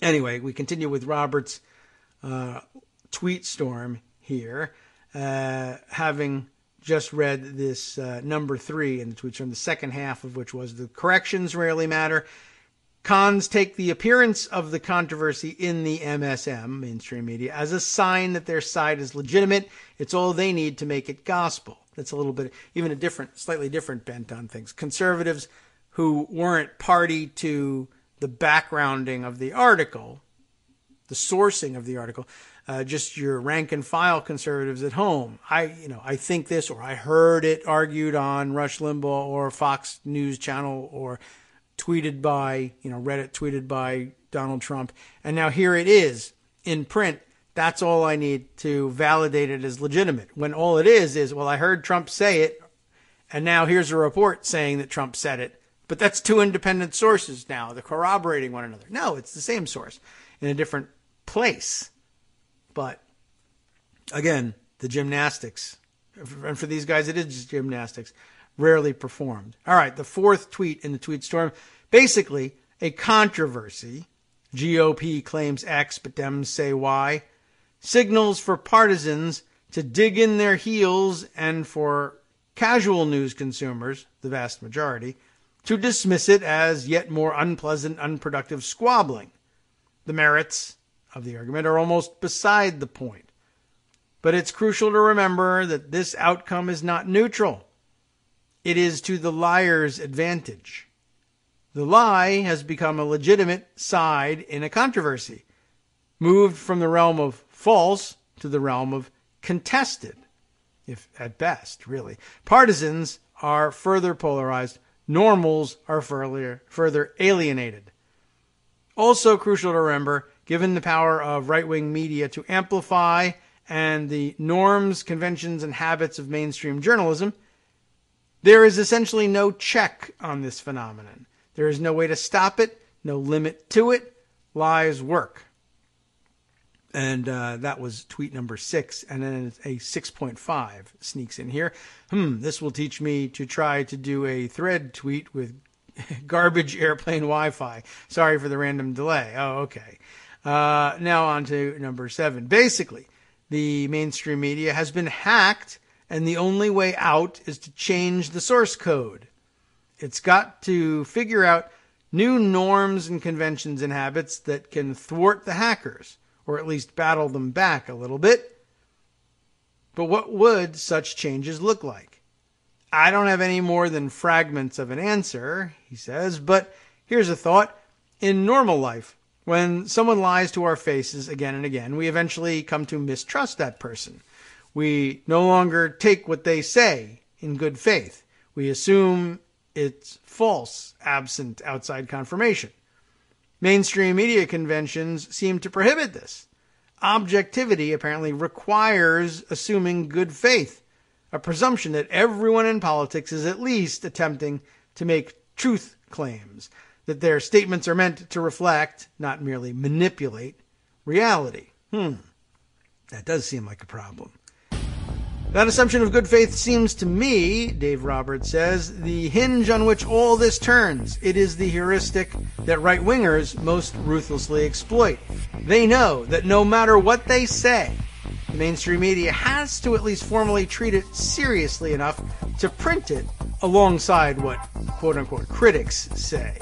Anyway, we continue with Robert's tweet storm here, having just read this number 3 in the tweet storm, the second half of which was, the corrections rarely matter. Cons take the appearance of the controversy in the MSM, mainstream media, as a sign that their side is legitimate. It's all they need to make it gospel. That's a little bit, even a slightly different bent on things. Conservatives who weren't party to the backgrounding of the article, the sourcing of the article, just your rank and file conservatives at home. I think this, or I heard it argued on Rush Limbaugh or Fox News Channel, or tweeted by, Reddit tweeted by Donald Trump. And now here it is in print. That's all I need to validate it as legitimate. When all it is, well, I heard Trump say it, and now here's a report saying that Trump said it. But that's two independent sources now. They're corroborating one another. No, it's the same source in a different place. But again, the gymnastics, and for these guys, it is just gymnastics, rarely performed. All right, the fourth tweet in the tweet storm, basically a controversy. GOP claims X, but Dems say Y. Signals for partisans to dig in their heels, and for casual news consumers, the vast majority, to dismiss it as yet more unpleasant, unproductive squabbling. The merits of the argument are almost beside the point. But it's crucial to remember that this outcome is not neutral. It is to the liar's advantage. The lie has become a legitimate side in a controversy, moved from the realm of false to the realm of contested, if at best, really. Partisans are further polarized. Normals are further alienated. Also crucial to remember, given the power of right-wing media to amplify and the norms, conventions, and habits of mainstream journalism, there is essentially no check on this phenomenon. There is no way to stop it, no limit to it. Lies work. And that was tweet number 6. And then a 6.5 sneaks in here. This will teach me to try to do a thread tweet with garbage airplane Wi-Fi. Sorry for the random delay. Oh, okay. Now on to number 7. Basically, the mainstream media has been hacked, and the only way out is to change the source code. It's got to figure out new norms and conventions and habits that can thwart the hackers, or at least battle them back a little bit. But what would such changes look like? I don't have any more than fragments of an answer, he says, but here's a thought. In normal life, when someone lies to our faces again and again, we eventually come to mistrust that person. We no longer take what they say in good faith. We assume it's false, absent outside confirmation. Mainstream media conventions seem to prohibit this. Objectivity apparently requires assuming good faith, a presumption that everyone in politics is at least attempting to make truth claims, that their statements are meant to reflect, not merely manipulate, reality. That does seem like a problem. That assumption of good faith seems to me, Dave Roberts says, the hinge on which all this turns. It is the heuristic that right-wingers most ruthlessly exploit. They know that no matter what they say, the mainstream media has to at least formally treat it seriously enough to print it alongside what quote-unquote critics say.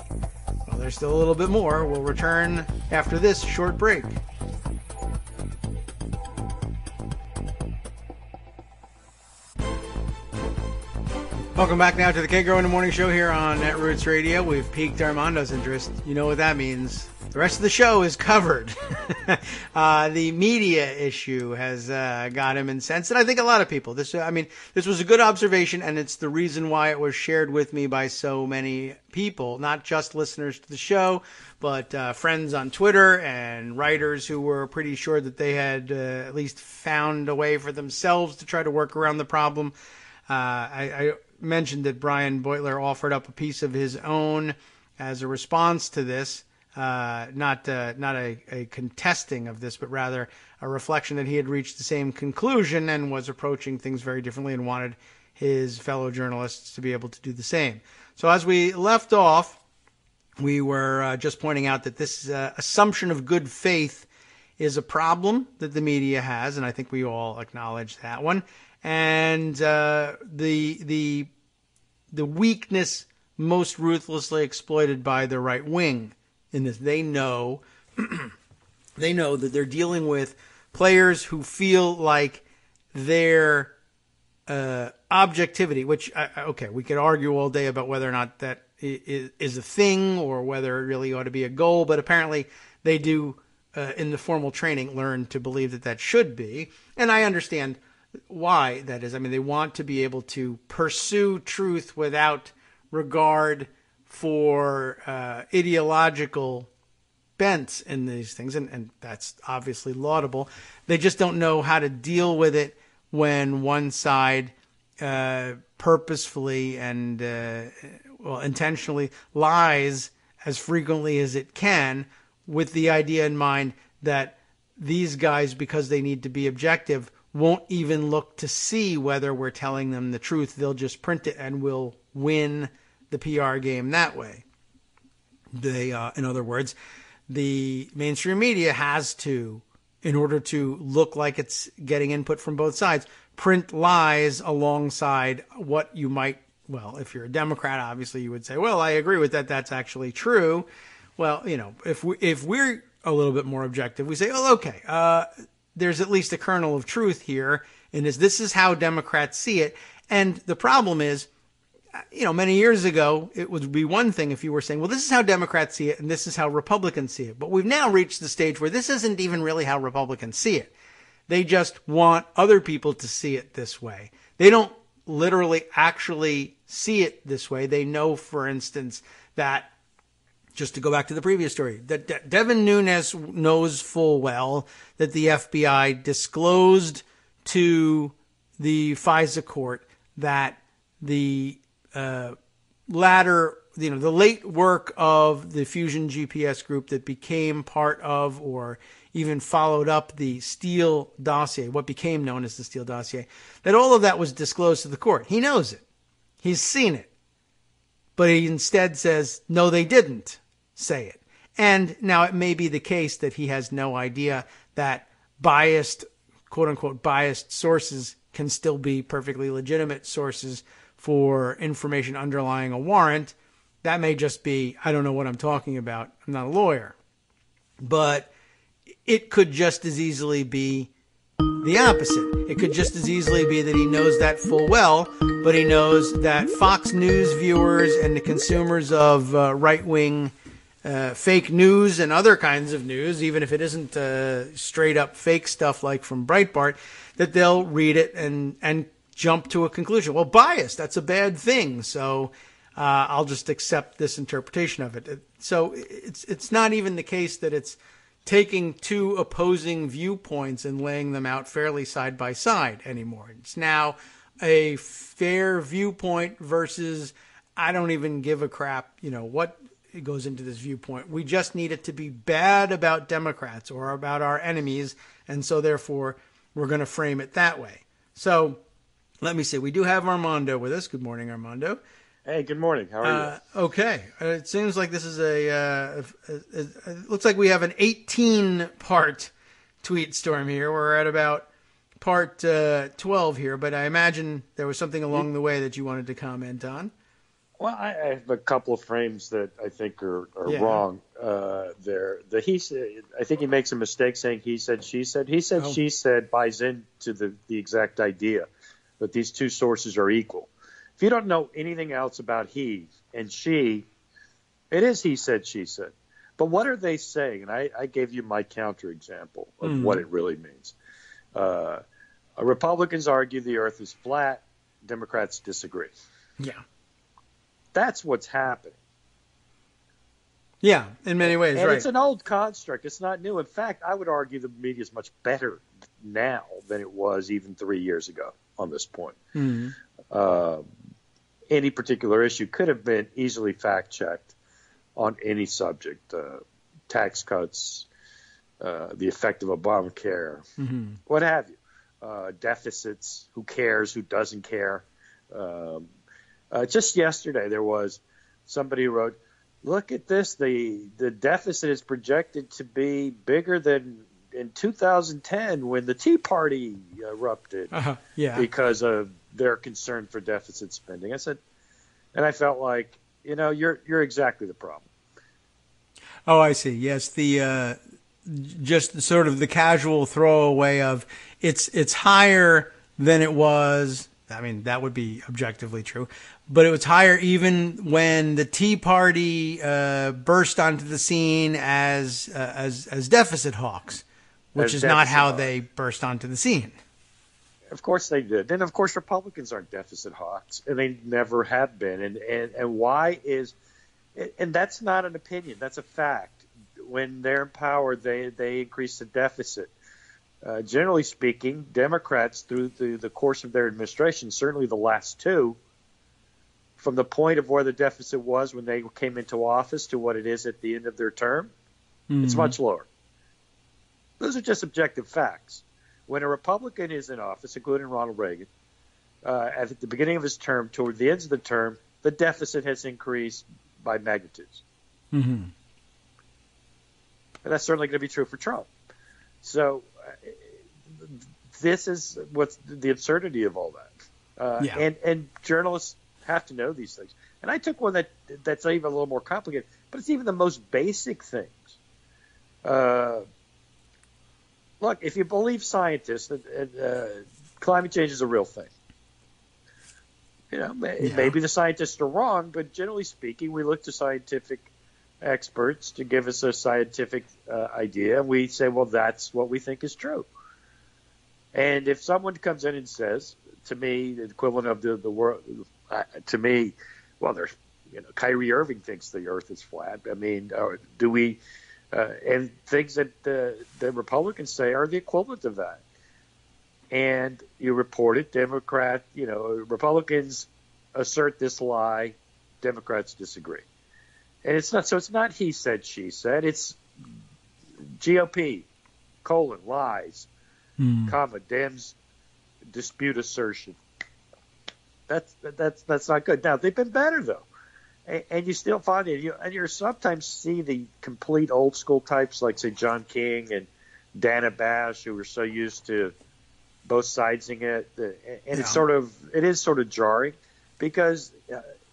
Well, there's still a little bit more. We'll return after this short break. Welcome back now to the Kagro in the Morning Show here on Netroots Radio. We've piqued Armando's interest. You know what that means. The rest of the show is covered. The media issue has got him incensed, and I think a lot of people. This was a good observation, and it's the reason why it was shared with me by so many people, not just listeners to the show, but friends on Twitter and writers who were pretty sure that they had at least found a way for themselves to try to work around the problem. I mentioned that Brian Beutler offered up a piece of his own as a response to this, not a contesting of this, but rather a reflection that he had reached the same conclusion and was approaching things very differently and wanted his fellow journalists to be able to do the same. So as we left off, we were just pointing out that this assumption of good faith is a problem that the media has, and I think we all acknowledge that one. And the weakness most ruthlessly exploited by the right wing in this, they know that they're dealing with players who feel like their objectivity, which we could argue all day about whether or not that is a thing or whether it really ought to be a goal, but apparently they do in the formal training learn to believe that that should be, and I understand why that is. I mean, they want to be able to pursue truth without regard for ideological bents in these things, and that's obviously laudable. They just don't know how to deal with it when one side purposefully and intentionally lies as frequently as it can, with the idea in mind that these guys, because they need to be objective, won't even look to see whether we're telling them the truth. They'll just print it and we'll win the PR game that way. In other words, the mainstream media has to, in order to look like it's getting input from both sides, print lies alongside what you might, well, if you're a Democrat, obviously you would say, well, I agree with that. That's actually true. Well, you know, if we're a little bit more objective, we say, oh, okay, there's at least a kernel of truth here, and this is how Democrats see it. And the problem is, you know, many years ago, it would be one thing if you were saying, well, this is how Democrats see it, and this is how Republicans see it. But we've now reached the stage where this isn't even really how Republicans see it. They just want other people to see it this way. They don't literally actually see it this way. They know, for instance, that just to go back to the previous story, that Devin Nunes knows full well that the FBI disclosed to the FISA court that the the late work of the Fusion GPS group that became part of or even followed up the Steele dossier, what became known as the Steele dossier, that all of that was disclosed to the court. He knows it. He's seen it. But he instead says, no, they didn't say it. And now it may be the case that he has no idea that biased, quote unquote, biased sources can still be perfectly legitimate sources for information underlying a warrant. That may just be, I don't know what I'm talking about. I'm not a lawyer. But it could just as easily be the opposite. It could just as easily be that he knows that full well, but he knows that Fox News viewers and the consumers of right-wing fake news and other kinds of news, even if it isn't straight-up fake stuff like from Breitbart, that they'll read it and jump to a conclusion. Well, bias, that's a bad thing, so I'll just accept this interpretation of it. So it's not even the case that it's taking two opposing viewpoints and laying them out fairly side by side anymore. It's now a fair viewpoint versus I don't even give a crap, what goes into this viewpoint. We just need it to be bad about Democrats or about our enemies, and so therefore we're going to frame it that way. So let me see. We do have Armando with us. Good morning, Armando. Hey, good morning. How are you? Okay. It seems like this is it looks like we have an 18-part tweet storm here. We're at about part 12 here, but I imagine there was something along the way that you wanted to comment on. Well, I have a couple of frames that I think are wrong there. I think he makes a mistake saying he said, she said. He said, she said buys into the exact idea that these two sources are equal. If you don't know anything else about he and she, it is he said, she said. But what are they saying? And I gave you my counterexample of what it really means. Republicans argue the earth is flat. Democrats disagree. Yeah. That's what's happening. Yeah, in many ways, and right. It's an old construct. It's not new. In fact, I would argue the media is much better now than it was even 3 years ago on this point. Any particular issue could have been easily fact-checked on any subject, tax cuts, the effect of Obamacare, what have you, deficits, who cares, who doesn't care. Just yesterday there was somebody who wrote, look at this, the deficit is projected to be bigger than in 2010 when the Tea Party erupted because of their concern for deficit spending. I said, and I felt like, you're exactly the problem. Oh, I see. Yes, the just sort of the casual throwaway of it's higher than it was. I mean, that would be objectively true, but it was higher even when the Tea Party burst onto the scene as deficit hawks, which is not how they burst onto the scene. Of course they did. And of course Republicans aren't deficit hawks, and they never have been. And why is, and that's not an opinion, that's a fact. When they're in power, they increase the deficit. Generally speaking, Democrats through the course of their administration, certainly the last two, from the point of where the deficit was when they came into office to what it is at the end of their term, it's much lower. Those are just objective facts. When a Republican is in office, including Ronald Reagan, at the beginning of his term, toward the ends of the term, the deficit has increased by magnitudes. And that's certainly going to be true for Trump. So this is what's the absurdity of all that. And journalists have to know these things. And I took one that's even a little more complicated, but it's even the most basic things. Look, if you believe scientists that climate change is a real thing, maybe the scientists are wrong, but generally speaking, we look to scientific experts to give us a scientific idea, and we say, well, that's what we think is true. And if someone comes in and says, to me, the equivalent of the world, to me, well, there's Kyrie Irving thinks the Earth is flat. I mean, do we? And things that the Republicans say are the equivalent of that. And you report it. Republicans assert this lie. Democrats disagree. And it's not he said, she said. It's GOP, lies, comma, Dems dispute assertion. That's not good. Now, they've been better, though. And you still find it. And you sometimes see the complete old school types like, say, John King and Dana Bash, who were so used to both sidesing it. And it is sort of jarring because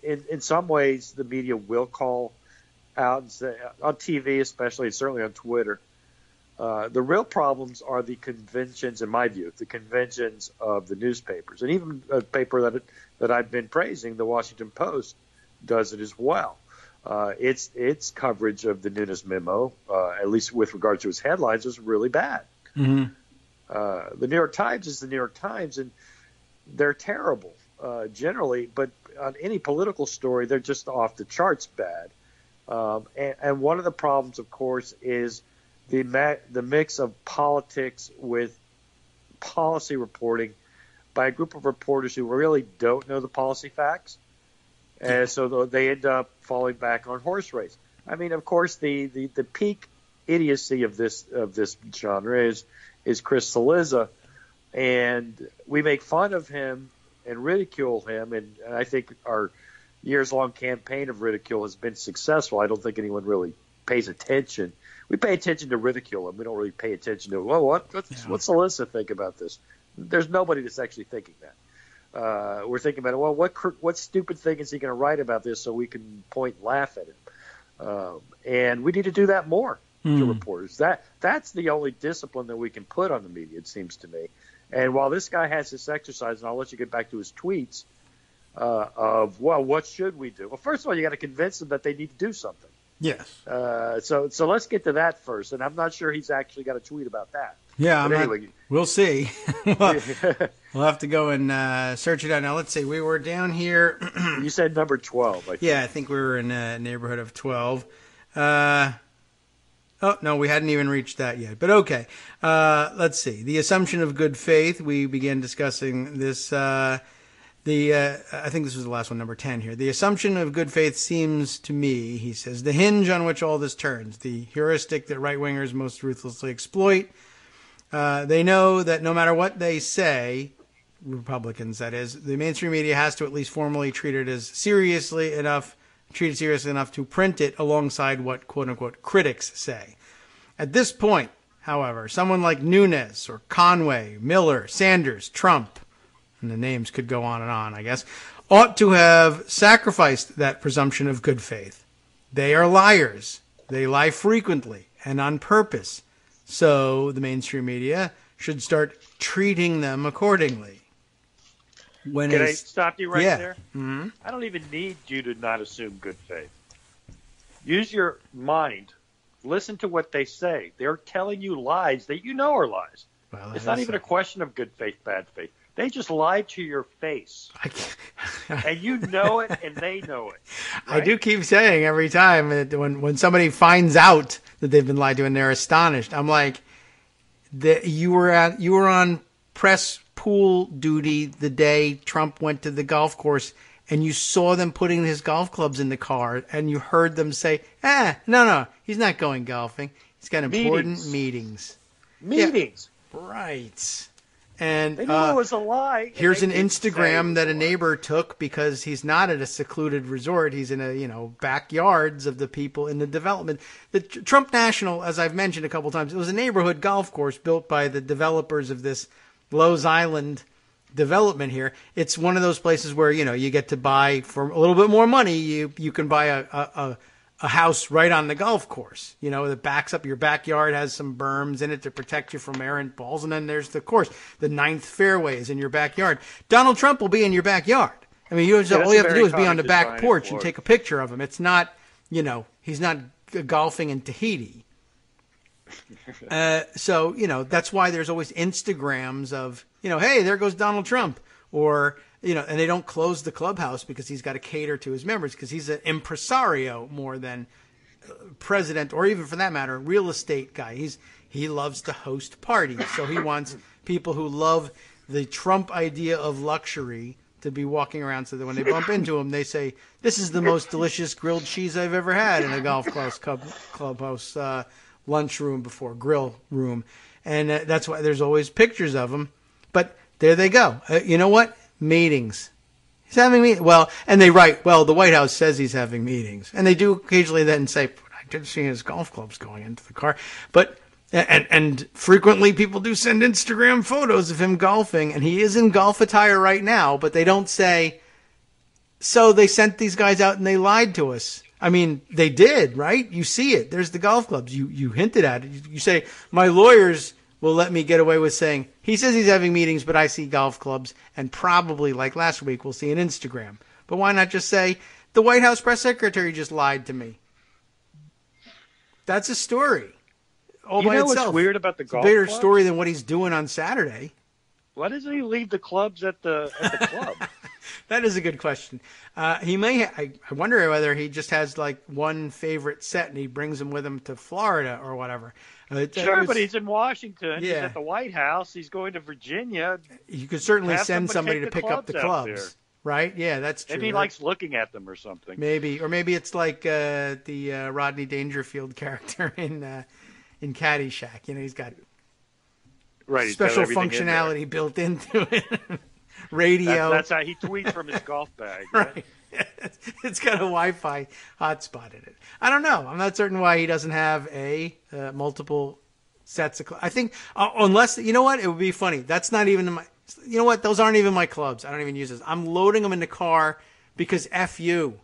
in some ways the media will call out and say, on TV especially, and certainly on Twitter, the real problems are the conventions, in my view, the conventions of the newspapers. And even a paper that I've been praising, the Washington Post, does it as well. Its coverage of the Nunes memo, at least with regard to its headlines, was really bad. Mm-hmm. The New York Times is the New York Times, and they're terrible generally, but on any political story, they're just off the charts bad. And one of the problems, of course, is the mix of politics with policy reporting by a group of reporters who really don't know the policy facts. And so they end up falling back on horse race. I mean, of course, the peak idiocy of this genre is Chris Cillizza, and we make fun of him and ridicule him. And I think our years-long campaign of ridicule has been successful. I don't think anyone really pays attention. We pay attention to ridicule him. We don't really pay attention to, what's Cillizza think about this? There's nobody that's actually thinking that. We're thinking about, what stupid thing is he going to write about this so we can point and laugh at him? And we need to do that more to reporters. That's the only discipline that we can put on the media, it seems to me. And while this guy has this exercise, and I'll let you get back to his tweets, what should we do? Well, first of all, you got to convince them that they need to do something. Yes. So let's get to that first. And I'm not sure he's actually got a tweet about that. Yeah, anyway, we'll see. We'll have to go and search it out. Now, let's see. We were down here. You said number 12. I think. Yeah, I think we were in a neighborhood of 12. No, we hadn't even reached that yet. But okay. Let's see. The assumption of good faith. We began discussing this. I think this was the last one, number 10 here. The assumption of good faith seems to me, he says, the hinge on which all this turns, the heuristic that right-wingers most ruthlessly exploit. They know that no matter what they say, Republicans that is, the mainstream media has to at least formally treat it seriously enough to print it alongside what quote-unquote critics say. At this point, however, someone like Nunes or Conway, Miller, Sanders, Trump, and the names could go on and on, I guess, ought to have sacrificed that presumption of good faith. They are liars. They lie frequently and on purpose. So the mainstream media should start treating them accordingly. Can I stop you there? Mm-hmm. I don't even need you to not assume good faith. Use your mind. Listen to what they say. They're telling you lies that you know are lies. Well, it's not even a question of good faith, bad faith. They just lied to your face. And you know it, and they know it. Right? I do keep saying every time that when somebody finds out that they've been lied to and they're astonished, I'm like, you were on press pool duty the day Trump went to the golf course, and you saw them putting his golf clubs in the car, and you heard them say, no, he's not going golfing. He's got important meetings. Meetings. Yeah, right. And they knew it was a lie. Here's an Instagram that a neighbor took because he's not at a secluded resort. He's in backyards of the people in the development. The Trump National, as I've mentioned a couple times, it was a neighborhood golf course built by the developers of this Lowe's Island development here. It's one of those places where, you get to buy for a little bit more money. You can buy a house right on the golf course, that backs up your backyard, has some berms in it to protect you from errant balls. And then there's the course. The 9th fairway is in your backyard. Donald Trump will be in your backyard. I mean, all you have to do is be on the back porch and take a picture of him. It's not, he's not golfing in Tahiti. So, that's why there's always Instagrams of, hey, there goes Donald Trump. Or and they don't close the clubhouse because he's got to cater to his members because he's an impresario more than president or even for that matter, real estate guy. He loves to host parties. So he wants people who love the Trump idea of luxury to be walking around so that when they bump into him, they say, this is the most delicious grilled cheese I've ever had in a golf clubhouse lunchroom before, grill room. And that's why there's always pictures of him. But there they go. You know what? Meetings. He's having meetings. Well, and they write, well, the White House says he's having meetings. And they do occasionally then say, I did see his golf clubs going into the car. But and frequently people do send Instagram photos of him golfing, and he is in golf attire right now, but they don't say, so they sent these guys out and they lied to us. I mean, they did, right? You see it. There's the golf clubs. You hinted at it. You say, my lawyers will let me get away with saying, he says he's having meetings, but I see golf clubs, and probably, like last week, we'll see an Instagram. But why not just say, the White House press secretary just lied to me? That's a story. All by itself. What's weird about the golf clubs? It's a bigger clubs? story than what he's doing on Saturday. Why doesn't he leave the clubs at the club? That is a good question. He may. I wonder whether he just has like one favorite set and he brings them with him to Florida or whatever. Sure, but he's in Washington. Yeah. He's at the White House. He's going to Virginia. You could certainly send somebody to pick up the clubs. Right? Yeah, that's true. Maybe he likes looking at them or something. Maybe, or maybe it's like the Rodney Dangerfield character in Caddyshack. He's got special functionality built into it. Radio. That's how he tweets from his golf bag. Right? It's got a Wi-Fi hotspot in it. I don't know. I'm not certain why he doesn't have multiple sets of. I think unless you know what, it would be funny. That's not even in my. You know what? Those aren't even my clubs. I don't even use those. I'm loading them in the car because F you.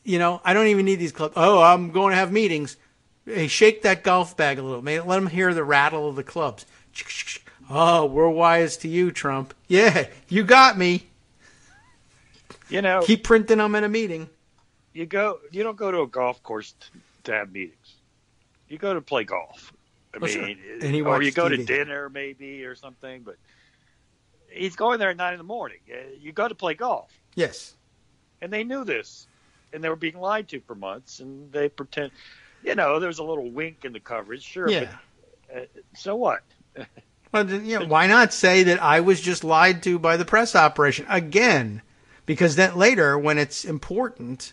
I don't even need these clubs. Oh, I'm going to have meetings. Hey, shake that golf bag a little. Let them hear the rattle of the clubs. Oh, we're wise to you, Trump. Yeah, you got me. Keep printing them in a meeting. You don't go to a golf course to have meetings. You go to play golf. Sure. Or you go to dinner maybe or something, but he's going there at 9 a.m. You go to play golf. Yes. And they knew this. And they were being lied to for months. And they pretend, there's a little wink in the coverage. Sure. Yeah. But, so what? Well, why not say that I was just lied to by the press operation again? Because then later, when it's important,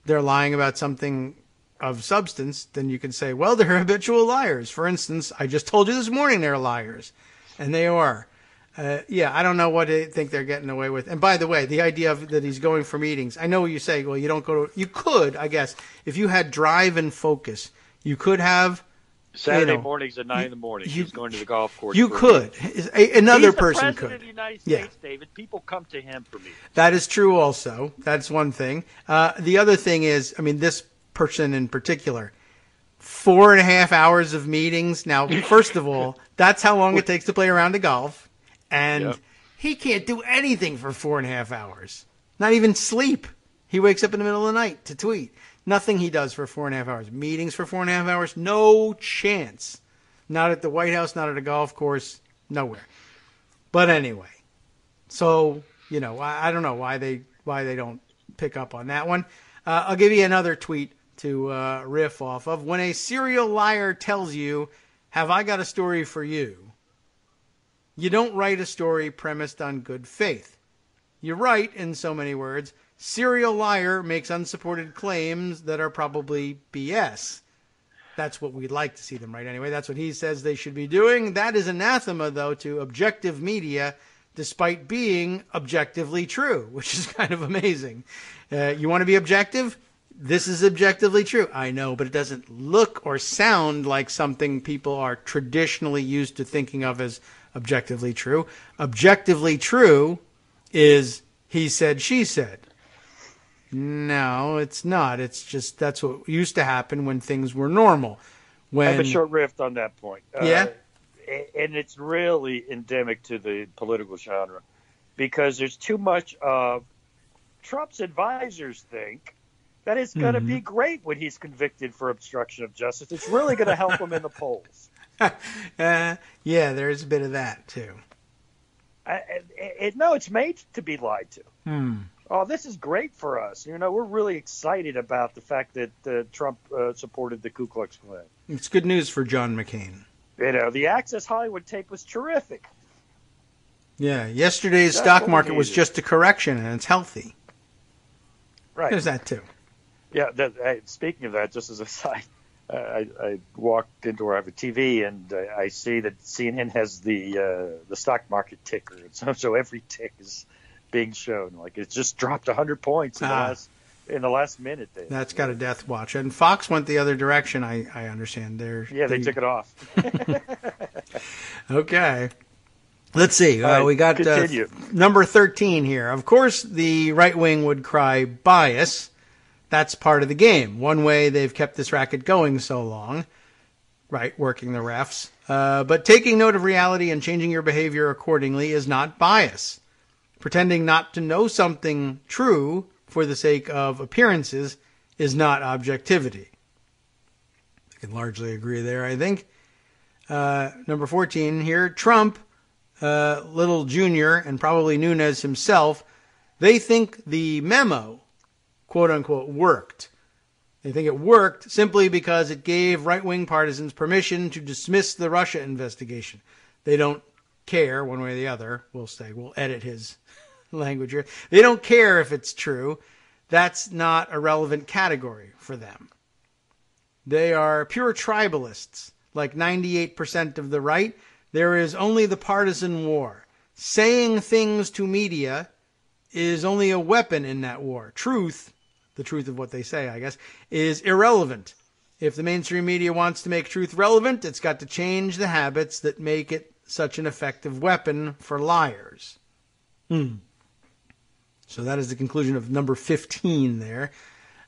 they're lying about something of substance, then you can say, well, they're habitual liars. For instance, I just told you this morning they're liars. And they are. I don't know what they think they're getting away with. And by the way, the idea of that he's going for meetings, I know you say, well, you don't go to, you could, I guess, if you had drive and focus, you could have. Saturday mornings at 9 a.m. He's going to the golf course. You could. Another person could. He's the president of the United States, David. People come to him for meetings. That is true also. That's one thing. The other thing is, this person in particular, 4.5 hours of meetings. Now, first of all, that's how long it takes to play around a golf. And he can't do anything for 4.5 hours. Not even sleep. He wakes up in the middle of the night to tweet. Nothing he does for 4.5 hours. Meetings for 4.5 hours? No chance. Not at the White House, not at a golf course, nowhere. But anyway, so, I don't know why they don't pick up on that one. I'll give you another tweet to riff off of. When a serial liar tells you, have I got a story for you? You don't write a story premised on good faith. You write, in so many words, serial liar makes unsupported claims that are probably BS. That's what we'd like to see them write anyway. That's what he says they should be doing. That is anathema, though, to objective media, despite being objectively true, which is kind of amazing. You want to be objective? This is objectively true. I know, but it doesn't look or sound like something people are traditionally used to thinking of as objectively true. Objectively true is he said, she said. No, it's not. It's just that's what used to happen when things were normal. I have a short riff on that point. Yeah? And it's really endemic to the political genre because there's too much of Trump's advisors think that it's going to be great when he's convicted for obstruction of justice. It's really going to help him in the polls. Yeah, there's a bit of that, too. No, it's made to be lied to. Oh, this is great for us. We're really excited about the fact that Trump supported the Ku Klux Klan. It's good news for John McCain. The Access Hollywood tape was terrific. Yeah, yesterday's stock market was just a correction, and it's healthy. Right. There's that, too. Yeah, speaking of that, just as a side, I walked into where I have a TV, and I see that CNN has the stock market ticker. So every tick is being shown. Like, it's just dropped 100 points in the last minute. That's got a death watch. And Fox went the other direction, I understand. They took it off. Okay. Let's see. We got number 13 here. Of course, the right wing would cry bias. That's part of the game. One way they've kept this racket going so long, right, working the refs. But taking note of reality and changing your behavior accordingly is not bias. Pretending not to know something true for the sake of appearances is not objectivity. I can largely agree there, I think. Number 14 here, Trump, Little Jr., and probably Nunes himself, they think the memo, quote unquote, worked. They think it worked simply because it gave right-wing partisans permission to dismiss the Russia investigation. They don't care one way or the other. We'll edit his language here. They don't care if it's true. That's not a relevant category for them. They are pure tribalists. Like 98% of the right, there is only the partisan war. Saying things to media is only a weapon in that war. Truth, the truth of what they say, I guess, is irrelevant. If the mainstream media wants to make truth relevant, it's got to change the habits that make it such an effective weapon for liars. So that is the conclusion of number 15 there.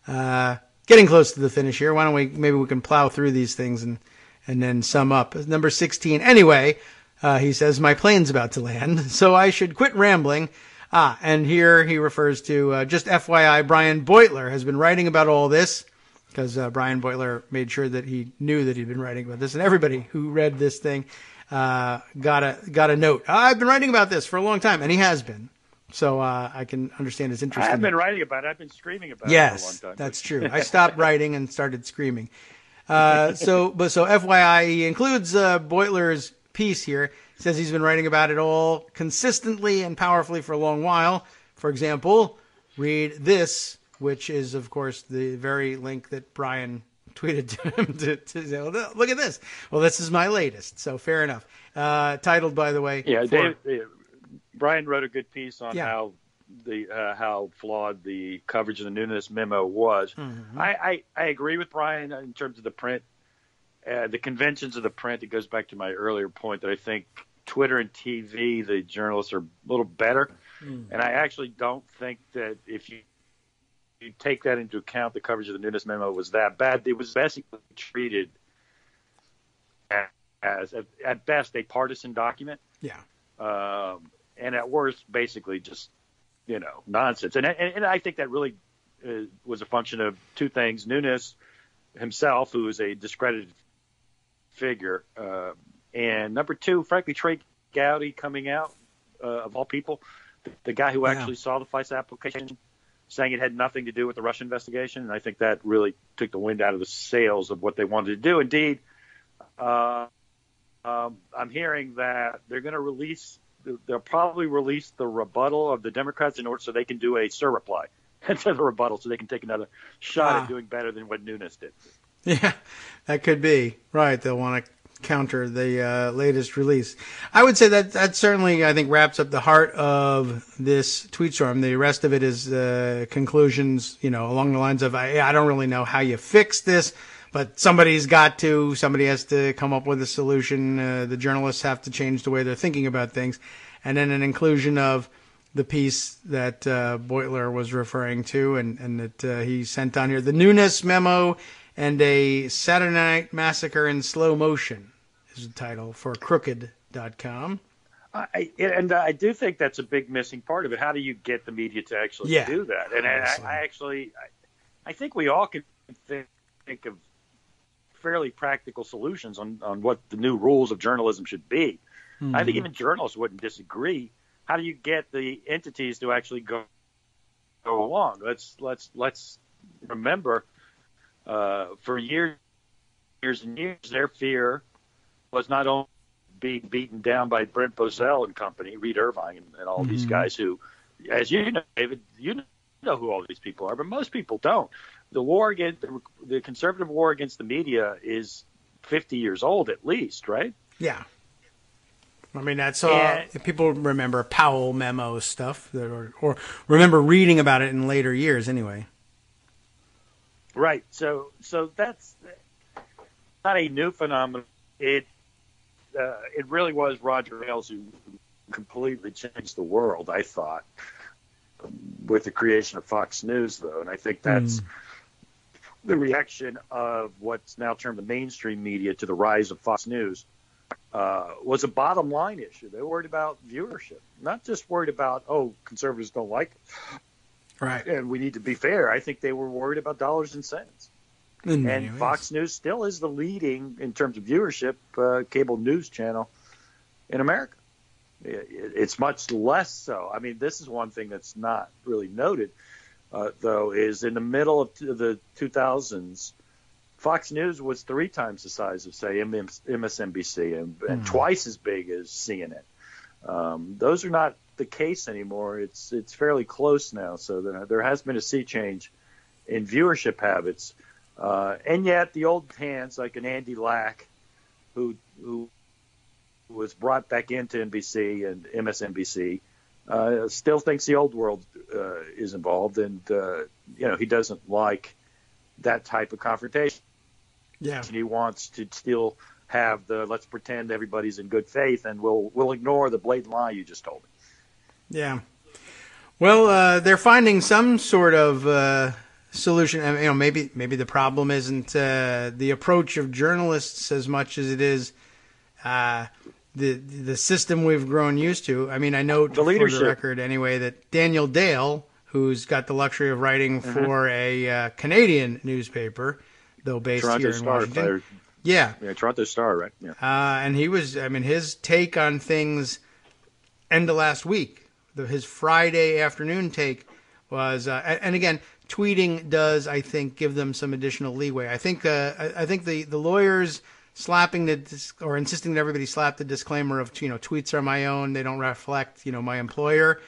Getting close to the finish here. Why don't maybe we can plow through these things and then sum up. Number 16. Anyway, he says, my plane's about to land, so I should quit rambling. And here he refers to, just FYI, Brian Beutler has been writing about all this, because Brian Beutler made sure that he knew that he'd been writing about this, and everybody who read this thing got a note. I've been writing about this for a long time, and he has been. So I can understand his interest. I've been writing about it. I've been screaming about it for a long time. Yes, that's true. I stopped writing and started screaming. So FYI, he includes Beutler's piece here. He says he's been writing about it all consistently and powerfully for a long while. For example, read this, which is, of course, the very link that Brian tweeted to him to say, well, look at this. Well, this is my latest, so fair enough. Titled, by the way. Yeah, Brian wrote a good piece on how flawed the coverage of the Nunes memo was. Mm-hmm. I agree with Brian in terms of the print. The conventions of the print, it goes back to my earlier point that I think Twitter and TV, the journalists are a little better. And I actually don't think that if you take that into account, the coverage of the Nunes memo was that bad. It was basically treated as at best, a partisan document. Yeah. And at worst, basically just, nonsense. And I think that really was a function of two things. Nunes himself, who is a discredited figure, and number two, frankly, Trey Gowdy coming out, of all people, the guy who actually saw the FISA application, saying it had nothing to do with the Russia investigation. And I think that really took the wind out of the sails of what they wanted to do. Indeed, I'm hearing that they'll probably release the rebuttal of the Democrats in order so they can do a surreply to the rebuttal, so they can take another shot at doing better than what Nunes did. Yeah, that could be. Right, they'll want to counter the latest release. I would say that certainly, I think, wraps up the heart of this tweet storm. The rest of it is conclusions, along the lines of, I don't really know how you fix this, but somebody has to come up with a solution. The journalists have to change the way they're thinking about things. And then an inclusion of the piece that Beutler was referring to and that he sent on here. The Nunes memo and a Saturday Night Massacre in slow motion is the title for crooked.com. I do think that's a big missing part of it. How do you get the media to actually do that? And I think we all can think of fairly practical solutions on what the new rules of journalism should be. Mm-hmm. I think even journalists wouldn't disagree. how do you get the entities to actually go along? Let's remember, for years and years, their fear was not only being beaten down by Brent Bozell and company, Reed Irvine, and all these guys who, as you know, David, you know who all these people are, but most people don't. The war against the conservative war against the media is 50 years old at least, right? Yeah. I mean, that's people remember Powell memo stuff, or remember reading about it in later years, anyway. Right. So that's not a new phenomenon. It really was Roger Ailes who completely changed the world, I thought, with the creation of Fox News, though, and I think that's the reaction of what's now termed the mainstream media to the rise of Fox News. Was a bottom line issue. They were worried about viewership, not just worried about, conservatives don't like it. Right. And we need to be fair. I think they were worried about dollars and cents. And Fox News still is the leading, in terms of viewership, cable news channel in America. It's much less so. I mean, this is one thing that's not really noted, though, is in the middle of the 2000s, Fox News was 3 times the size of, say, MSNBC and twice as big as CNN. Those are not the case anymore. It's fairly close now, so there has been a sea change in viewership habits. And yet the old hands, like an Andy Lack, who was brought back into NBC and MSNBC, still thinks the old world is involved, and he doesn't like that type of confrontation. Yeah, he wants to still have the let's pretend everybody's in good faith, and we'll ignore the blatant lie you just told me. Yeah. Well, they're finding some sort of solution. Maybe the problem isn't the approach of journalists as much as it is the system we've grown used to. I mean, I know the leadership. For the record anyway that Daniel Dale, who's got the luxury of writing for a Canadian newspaper, though based Toronto here in Star, Washington. Yeah, Toronto Star, right? Yeah. And he was, his take on things end of last week, his Friday afternoon take was, and again, tweeting does, I think, give them some additional leeway. I think the lawyers slapping or insisting that everybody slap the disclaimer of, tweets are my own, they don't reflect, my employer,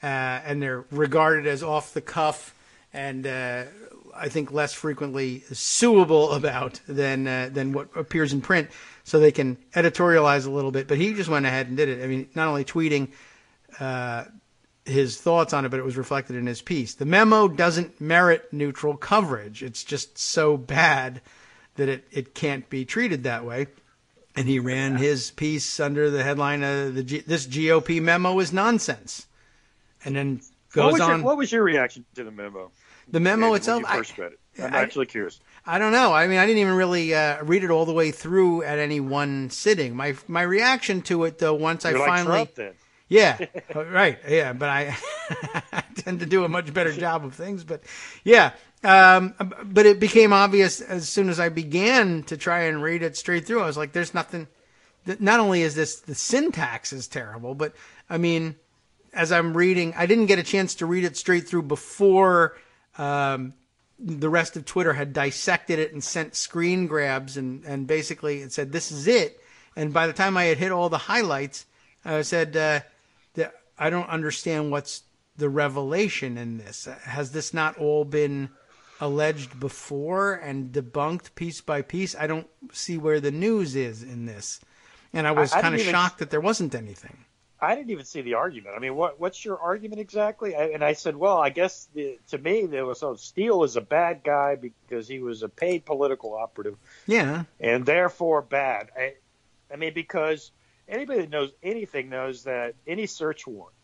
and they're regarded as off the cuff and I think less frequently suable about than what appears in print, so they can editorialize a little bit. But he just went ahead and did it. I mean, not only tweeting his thoughts on it, but it was reflected in his piece. The memo doesn't merit neutral coverage. It's just so bad that it can't be treated that way. And he ran his piece under the headline, this GOP memo is nonsense. And then goes on. What was your reaction to the memo? The memo itself, when you first read it. I'm actually curious. I don't know. I mean, I didn't even really read it all the way through at any one sitting. My reaction to it, though, once You're I like finally, Trump, then. Yeah, right, yeah, but I tend to do a much better job of things. But yeah, but it became obvious as soon as I began to try and read it straight through. I was like, "There's nothing." Not only is the syntax is terrible, but I mean, as I'm reading, I didn't get a chance to read it straight through before. The rest of Twitter had dissected it and sent screen grabs and basically it said, this is it. And by the time I had hit all the highlights, I said, that I don't understand what's the revelation in this. Has this not all been alleged before and debunked piece by piece? I don't see where the news is in this. And I was kind of shocked that there wasn't anything. I didn't even see the argument. I mean, what's your argument exactly? And I said, well, I guess to me, there was Steele is a bad guy because he was a paid political operative. Yeah. And therefore bad. I mean, because anybody that knows anything knows that any search warrant,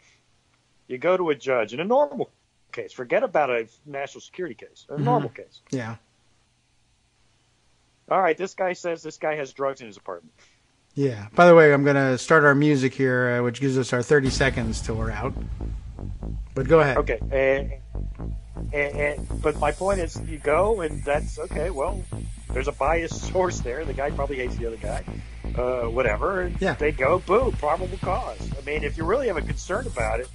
you go to a judge in a normal case, forget about a national security case, a normal case. Yeah. All right, this guy says this guy has drugs in his apartment. Yeah. By the way, I'm going to start our music here, which gives us our 30 seconds till we're out. But go ahead. Okay. But my point is, you go, and that's okay. Well, there's a biased source there. The guy probably hates the other guy. Whatever. And yeah. They go, boom, probable cause. I mean, if you really have a concern about it,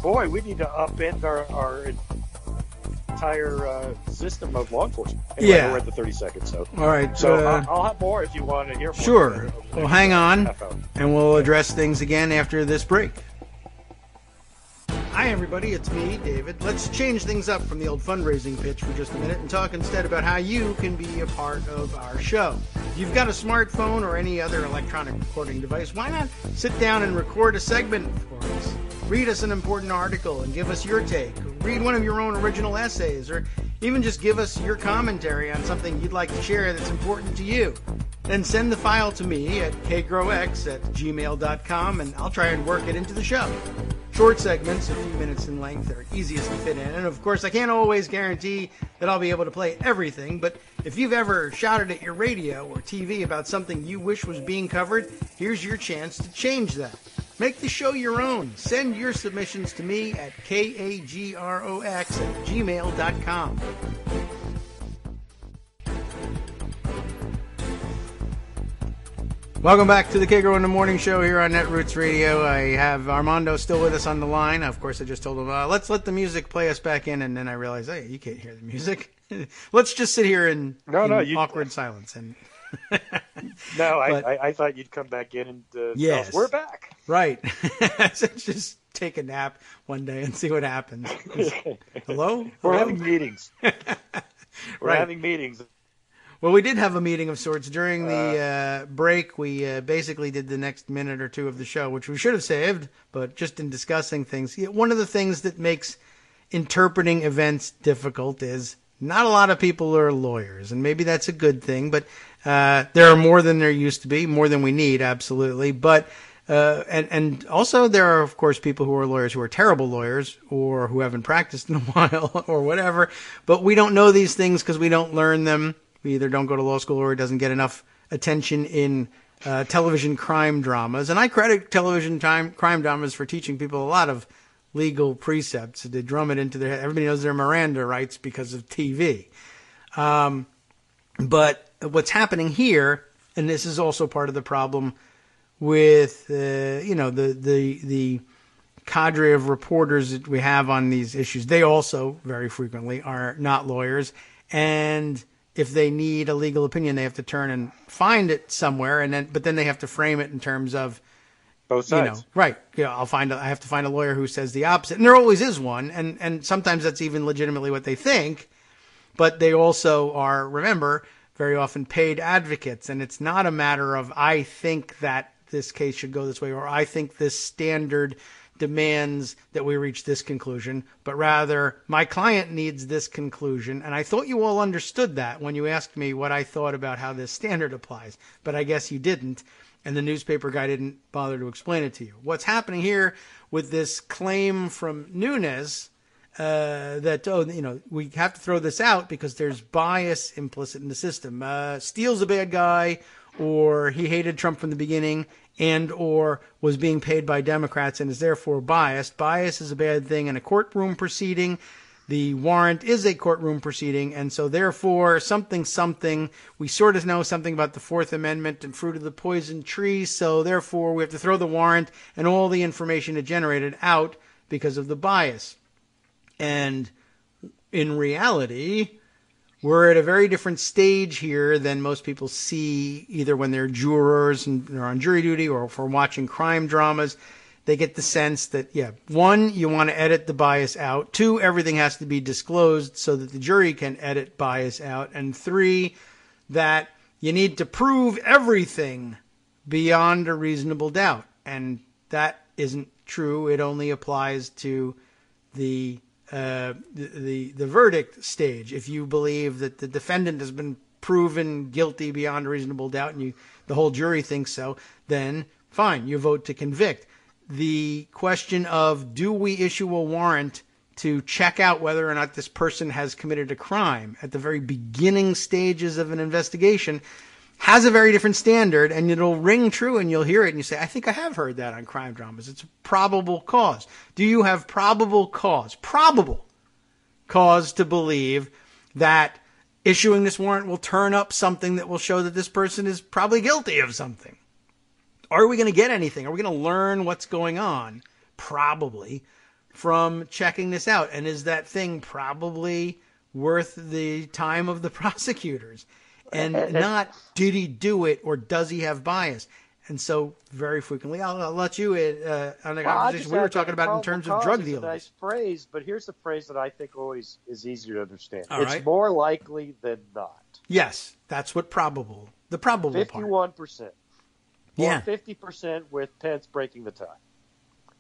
boy, we need to upend our entire system of law enforcement. Anyway, Yeah. we're at the 30 seconds, so. All right. So I'll have more if you want to hear more. Sure. Well, hang on, half hour. and we'll address things again after this break. Hi, everybody. It's me, David. Let's change things up from the old fundraising pitch for just a minute and talk instead about how you can be a part of our show. If you've got a smartphone or any other electronic recording device, why not sit down and record a segment for us? Read us an important article and give us your take. Read one of your own original essays, or even just give us your commentary on something you'd like to share that's important to you. Then send the file to me at kagrox@gmail.com, and I'll try and work it into the show. Short segments, a few minutes in length, are easiest to fit in. And of course, I can't always guarantee that I'll be able to play everything, but if you've ever shouted at your radio or TV about something you wish was being covered, here's your chance to change that. Make the show your own. Send your submissions to me at kagrox@gmail.com. Welcome back to the Kagro in the Morning Show here on Netroots Radio. I have Armando still with us on the line. Of course, I just told him, let's let the music play us back in, and then I realized, hey, you can't hear the music. Let's just sit here in awkward silence. And I thought you'd come back in and tell us we're back. Right. So just take a nap one day and see what happens. Hello? We're having meetings. We're Right. having meetings. Well, we did have a meeting of sorts during the break. We basically did the next minute or two of the show, which we should have saved, but just in discussing things. One of the things that makes interpreting events difficult is not a lot of people are lawyers, and maybe that's a good thing, but there are more than there used to be, more than we need, absolutely. But and also there are, of course, people who are lawyers who are terrible lawyers or who haven't practiced in a while or whatever, but we don't know these things because we don't learn them. We either don't go to law school or it doesn't get enough attention in television crime dramas. And I credit television crime dramas for teaching people a lot of legal precepts. They drum it into their head. Everybody knows their Miranda rights because of TV. But what's happening here, and this is also part of the problem with the cadre of reporters that we have on these issues, they also very frequently are not lawyers, and if they need a legal opinion, they have to turn and find it somewhere, but then they have to frame it in terms of both sides. Right. I have to find a lawyer who says the opposite, and there always is one, and sometimes that's even legitimately what they think, but they also are, remember, very often paid advocates, and it's not a matter of I think that this case should go this way, or I think this standard demands that we reach this conclusion, but rather my client needs this conclusion. And I thought you all understood that when you asked me what I thought about how this standard applies, but I guess you didn't. And the newspaper guy didn't bother to explain it to you. What's happening here with this claim from Nunes that, we have to throw this out because there's bias implicit in the system. Steele's a bad guy, or he hated Trump from the beginning, and or was being paid by Democrats and is therefore biased. Bias is a bad thing in a courtroom proceeding. The warrant is a courtroom proceeding, and so therefore something, we sort of know something about the Fourth Amendment and fruit of the poison tree, so therefore we have to throw the warrant and all the information it generated out because of the bias. And in reality, we're at a very different stage here than most people see, either when they're jurors and they're on jury duty or for watching crime dramas. They get the sense that, one, you want to edit the bias out. Two, everything has to be disclosed so that the jury can edit bias out. And three, that you need to prove everything beyond a reasonable doubt. And that isn't true. It only applies to the verdict stage. If you believe that the defendant has been proven guilty beyond a reasonable doubt and the whole jury thinks so, then fine, you vote to convict. The question of, do we issue a warrant to check out whether or not this person has committed a crime at the very beginning stages of an investigation has a very different standard, and it'll ring true and you'll hear it and you say, I think I have heard that on crime dramas. It's a probable cause. Do you have probable cause to believe that issuing this warrant will turn up something that will show that this person is probably guilty of something? are we going to get anything? Are we going to learn what's going on? Probably from checking this out. And is that thing probably worth the time of the prosecutors? And not, did he do it or does he have bias? And so very frequently, I'll let you on the conversation we were talking about in terms of drug dealers. A nice phrase, but here's the phrase that I think always is easier to understand. All it's right. more likely than not. Yes, that's what probable. The probable 51%. part. Yeah. 50% with Pence breaking the tie.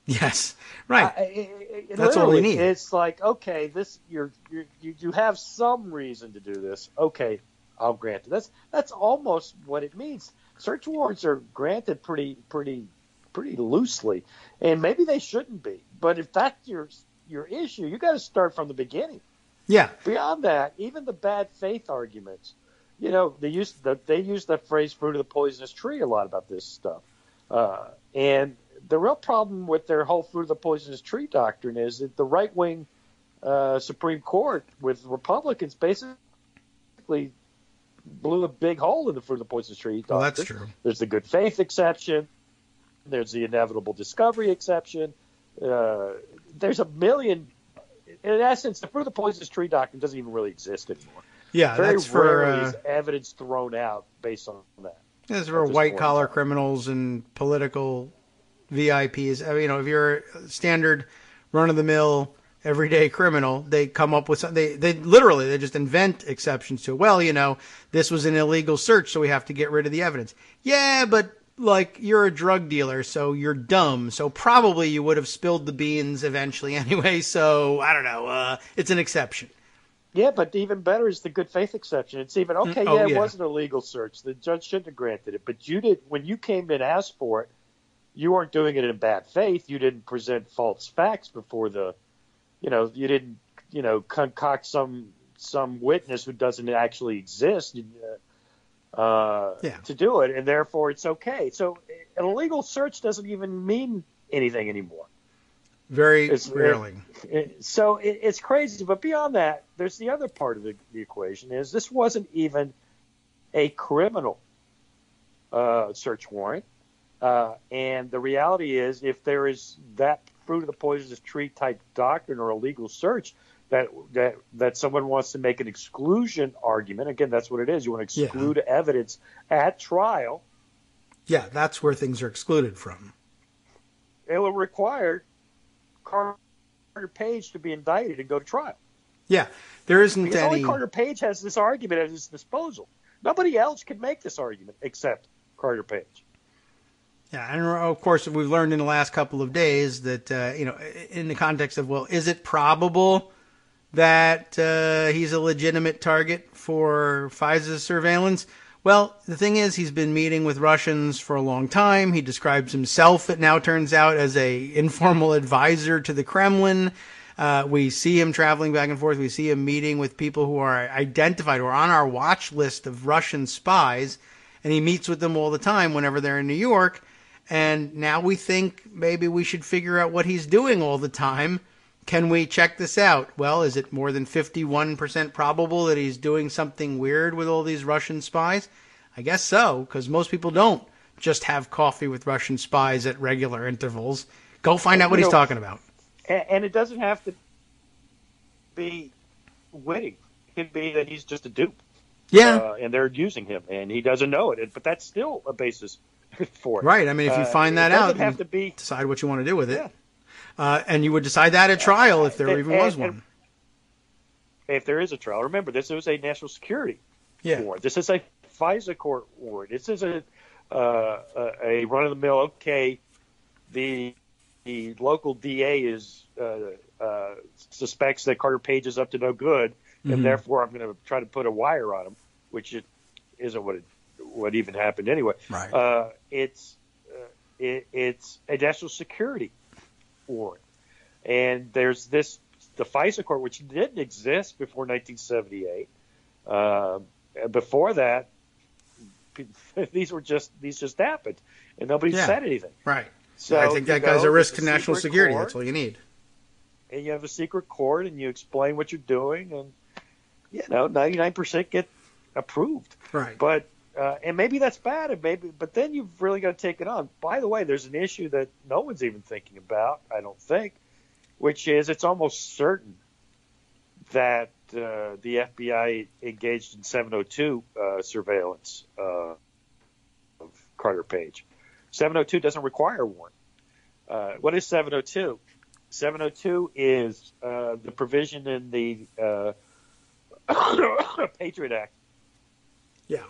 Yes, right. That's all we need. It's like, okay, this you have some reason to do this. Okay, I'll grant it. That's almost what it means. Search warrants are granted pretty loosely, and maybe they shouldn't be. But if that's your issue, you got to start from the beginning. Yeah. Beyond that, even the bad faith arguments, they use that phrase "fruit of the poisonous tree" a lot about this stuff. And the real problem with their whole fruit of the poisonous tree doctrine is that the right wing Supreme Court with Republicans basically blew a big hole in the fruit of the poisonous tree doctrine. Well, that's true. There's the good faith exception. There's the inevitable discovery exception. There's a million. In essence, the fruit of the poisonous tree doctrine doesn't even really exist anymore. Yeah, Very that's for rarely is evidence thrown out based on that. That's for white-collar criminals and political VIPs. If you're a standard run-of-the-mill everyday criminal, they come up with something. They literally just invent exceptions to it. Well, this was an illegal search, so we have to get rid of the evidence. Yeah, but you're a drug dealer, so you're dumb. So probably you would have spilled the beans eventually anyway. So I don't know. It's an exception. Yeah, but even better is the good faith exception. It's even okay. It wasn't a legal search. The judge shouldn't have granted it, but you did when you came in and asked for it. You weren't doing it in bad faith. You didn't present false facts before you didn't, concoct some witness who doesn't actually exist to do it, and therefore it's okay. So an illegal search doesn't even mean anything anymore. Very rarely. So it's crazy. But beyond that, there's the other part of the equation is this wasn't even a criminal search warrant. And the reality is if there is that fruit of the poisonous tree type doctrine or a legal search that someone wants to make an exclusion argument, again, that's what it is. You want to exclude evidence at trial. Yeah, that's where things are excluded from. It will require Carter Page to be indicted and go to trial. Yeah, there isn't because any. Only Carter Page has this argument at his disposal. Nobody else can make this argument except Carter Page. Yeah, and of course we've learned in the last couple of days that in the context of is it probable that he's a legitimate target for FISA's surveillance? Well, the thing is, he's been meeting with Russians for a long time. He describes himself, it now turns out, as a informal advisor to the Kremlin. We see him traveling back and forth. We see him meeting with people who are identified or on our watch list of Russian spies, and he meets with them all the time whenever they're in New York. And now we think maybe we should figure out what he's doing all the time. Can we check this out? Well, is it more than 51% probable that he's doing something weird with all these Russian spies? I guess so, because most people don't just have coffee with Russian spies at regular intervals. Go find out what he's talking about. And it doesn't have to be winning. It can be that he's just a dupe. Yeah. And they're using him, and he doesn't know it. But that's still a basis for it. Right. I mean, if you find that out, have to be, decide what you want to do with it. And you would decide that at trial if there even was one. If there is a trial. Remember, this is a national security warrant. This is a FISA court warrant. This is a run-of-the-mill, the local DA suspects that Carter Page is up to no good, and therefore I'm going to try to put a wire on him, which isn't what even happened anyway. Right. It's a national security warrant, and there's the FISA court, which didn't exist before 1978. Before that, these just happened, and nobody said anything. Right. So I think that guy's a risk to national security. That's all you need. And you have a secret court, and you explain what you're doing, and 99% get approved. Right. But and maybe that's bad, but then you've really got to take it on. By the way, there's an issue that no one's even thinking about, I don't think, which is it's almost certain that the FBI engaged in 702 surveillance of Carter Page. 702 doesn't require a warrant. What is 702? 702 is the provision in the Patriot Act. Yeah.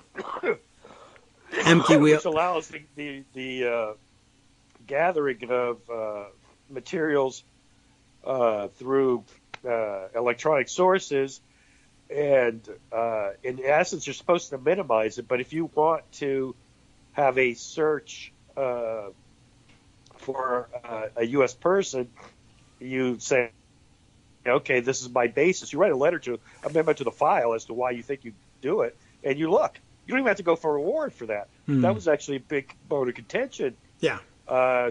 Empty wheel. Which allows the gathering of materials through electronic sources, and in essence, you're supposed to minimize it. But if you want to have a search for a U.S. person, you say, okay, this is my basis. You write a letter to amendment to the file as to why you think you do it, and you look. You don't even have to go for a warrant for that. That was actually a big bone of contention. Yeah.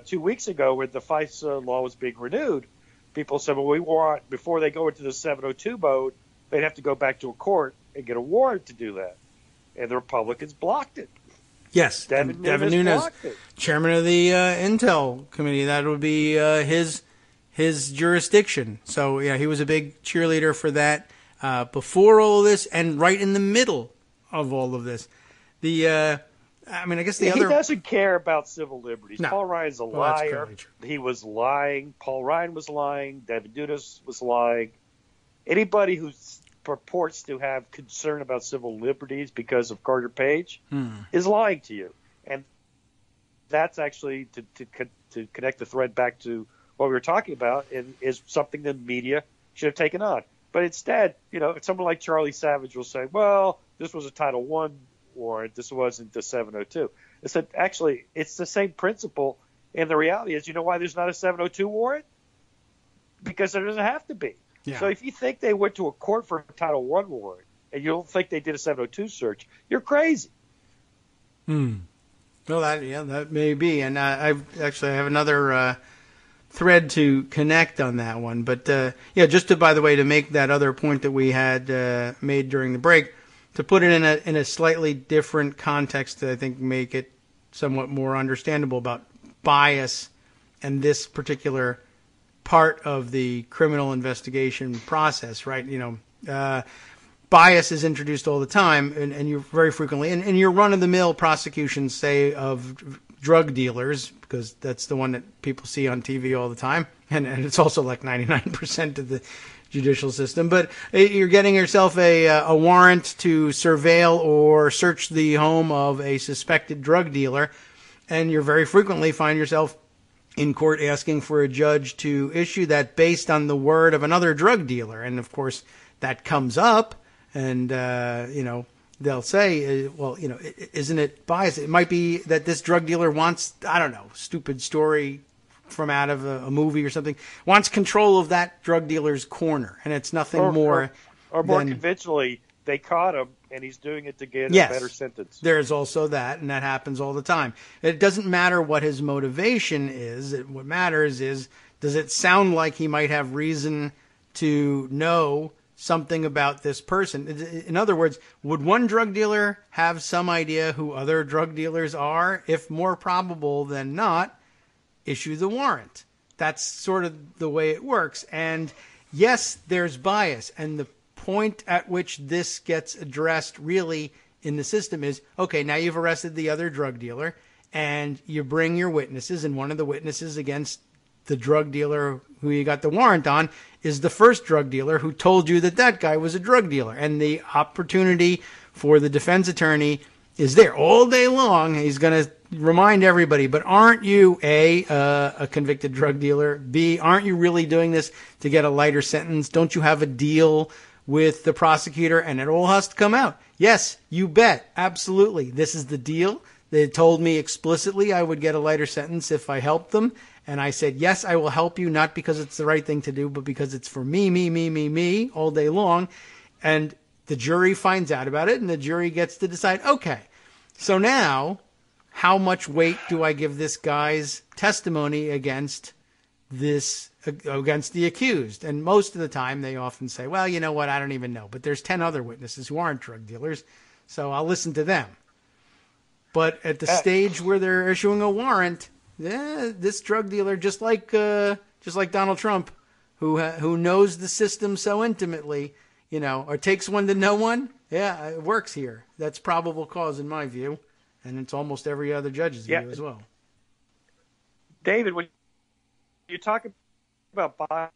2 weeks ago, when the FISA law was being renewed, people said, well, we want, before they go into the 702 mode, they'd have to go back to a court and get a warrant to do that. And the Republicans blocked it. Yes, Devin Nunes, blocked it. chairman of the Intel committee, that would be his jurisdiction. So, yeah, he was a big cheerleader for that before all of this and right in the middle of all of this. I guess the other... He doesn't care about civil liberties. No. Paul Ryan's a liar. He was lying. Paul Ryan was lying. Devin Nunes was lying. Anybody who purports to have concern about civil liberties because of Carter Page is lying to you. And that's actually, to connect the thread back to what we were talking about, is something the media should have taken on. But instead, someone like Charlie Savage will say, well, this was a Title I warrant. This wasn't the 702. I said, actually, it's the same principle. And the reality is, you know why there's not a 702 warrant? Because there doesn't have to be. Yeah. So if you think they went to a court for a Title I warrant and you don't think they did a 702 search, you're crazy. Well, that may be. And I have another thread to connect on that one. But, just to, by the way, to make that other point that we had made during the break, to put it in a slightly different context to, I think, make it somewhat more understandable about bias and this particular part of the criminal investigation process, right? Bias is introduced all the time, and you're very frequently, in your run-of-the-mill prosecutions, say, of drug dealers, because that's the one that people see on TV all the time, and it's also like 99% of the judicial system. But you're getting yourself a warrant to surveil or search the home of a suspected drug dealer, and you very frequently find yourself in court asking for a judge to issue that based on the word of another drug dealer. And, of course, that comes up, and, they'll say, well, isn't it biased? It might be that this drug dealer wants, I don't know, stupid story from out of a movie or something, wants control of that drug dealer's corner, and it's nothing more conventionally, they caught him, and he's doing it to get a better sentence. There's also that, and that happens all the time. It doesn't matter what his motivation is. What matters is, does it sound like he might have reason to know something about this person? In other words, would one drug dealer have some idea who other drug dealers are? If more probable than not, issue the warrant. That's sort of the way it works. And yes, there's bias. And the point at which this gets addressed really in the system is, okay, now you've arrested the other drug dealer and you bring your witnesses, and one of the witnesses against the drug dealer who you got the warrant on is the first drug dealer who told you that that guy was a drug dealer. And the opportunity for the defense attorney is there all day long. He's going to remind everybody, but aren't you, a convicted drug dealer? B, aren't you really doing this to get a lighter sentence? Don't you have a deal with the prosecutor? And it all has to come out. Yes, you bet. Absolutely. This is the deal. They told me explicitly I would get a lighter sentence if I helped them. And I said, yes, I will help you, not because it's the right thing to do, but because it's for me, all day long. And the jury finds out about it, and the jury gets to decide, okay, so now how much weight do I give this guy's testimony against the accused? And most of the time they often say, well, you know what, I don't even know. But there's 10 other witnesses who aren't drug dealers, so I'll listen to them. But at the stage where they're issuing a warrant, this drug dealer, just like Donald Trump, who knows the system so intimately, or takes one to know one, it works here. That's probable cause in my view, and it's almost every other judge's view as well. David, when you talk about bias,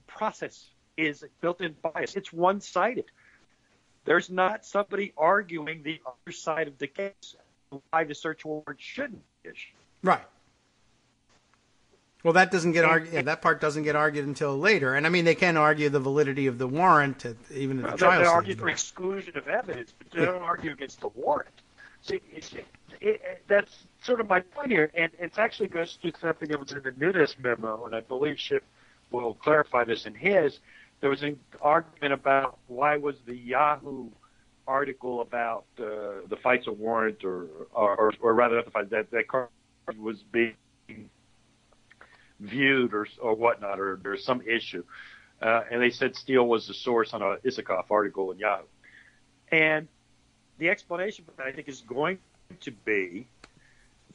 process is built-in bias. It's one-sided. There's not somebody arguing the other side of the case why the search warrant shouldn't be issued. Right. Well, that doesn't get argued. Yeah, that part doesn't get argued until later. And I mean, they can argue the validity of the warrant even at the trial stage. They argue for exclusion of evidence, but they don't argue against the warrant. See, that's sort of my point here, and it actually goes to something that was in the Nunes memo, and I believe Schiff will clarify this in his. There was an argument about why was the Yahoo article about the fights of warrant, or rather not the fight, that card was being viewed or whatnot, or there's some issue. And they said Steele was the source on a Isikoff article in Yahoo. And the explanation for that, I think, is going to be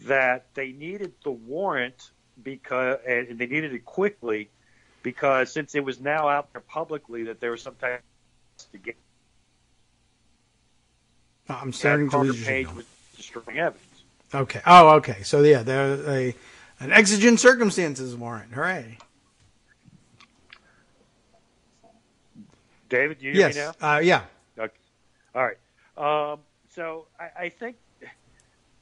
that they needed the warrant and they needed it quickly because since it was now out there publicly that there was some type of investigation. I'm starting to lose Page was destroying evidence. Okay. Oh, okay. So yeah, there's an exigent circumstances warrant. Hooray. David, do you hear me now? Yeah. Okay. All right. So I think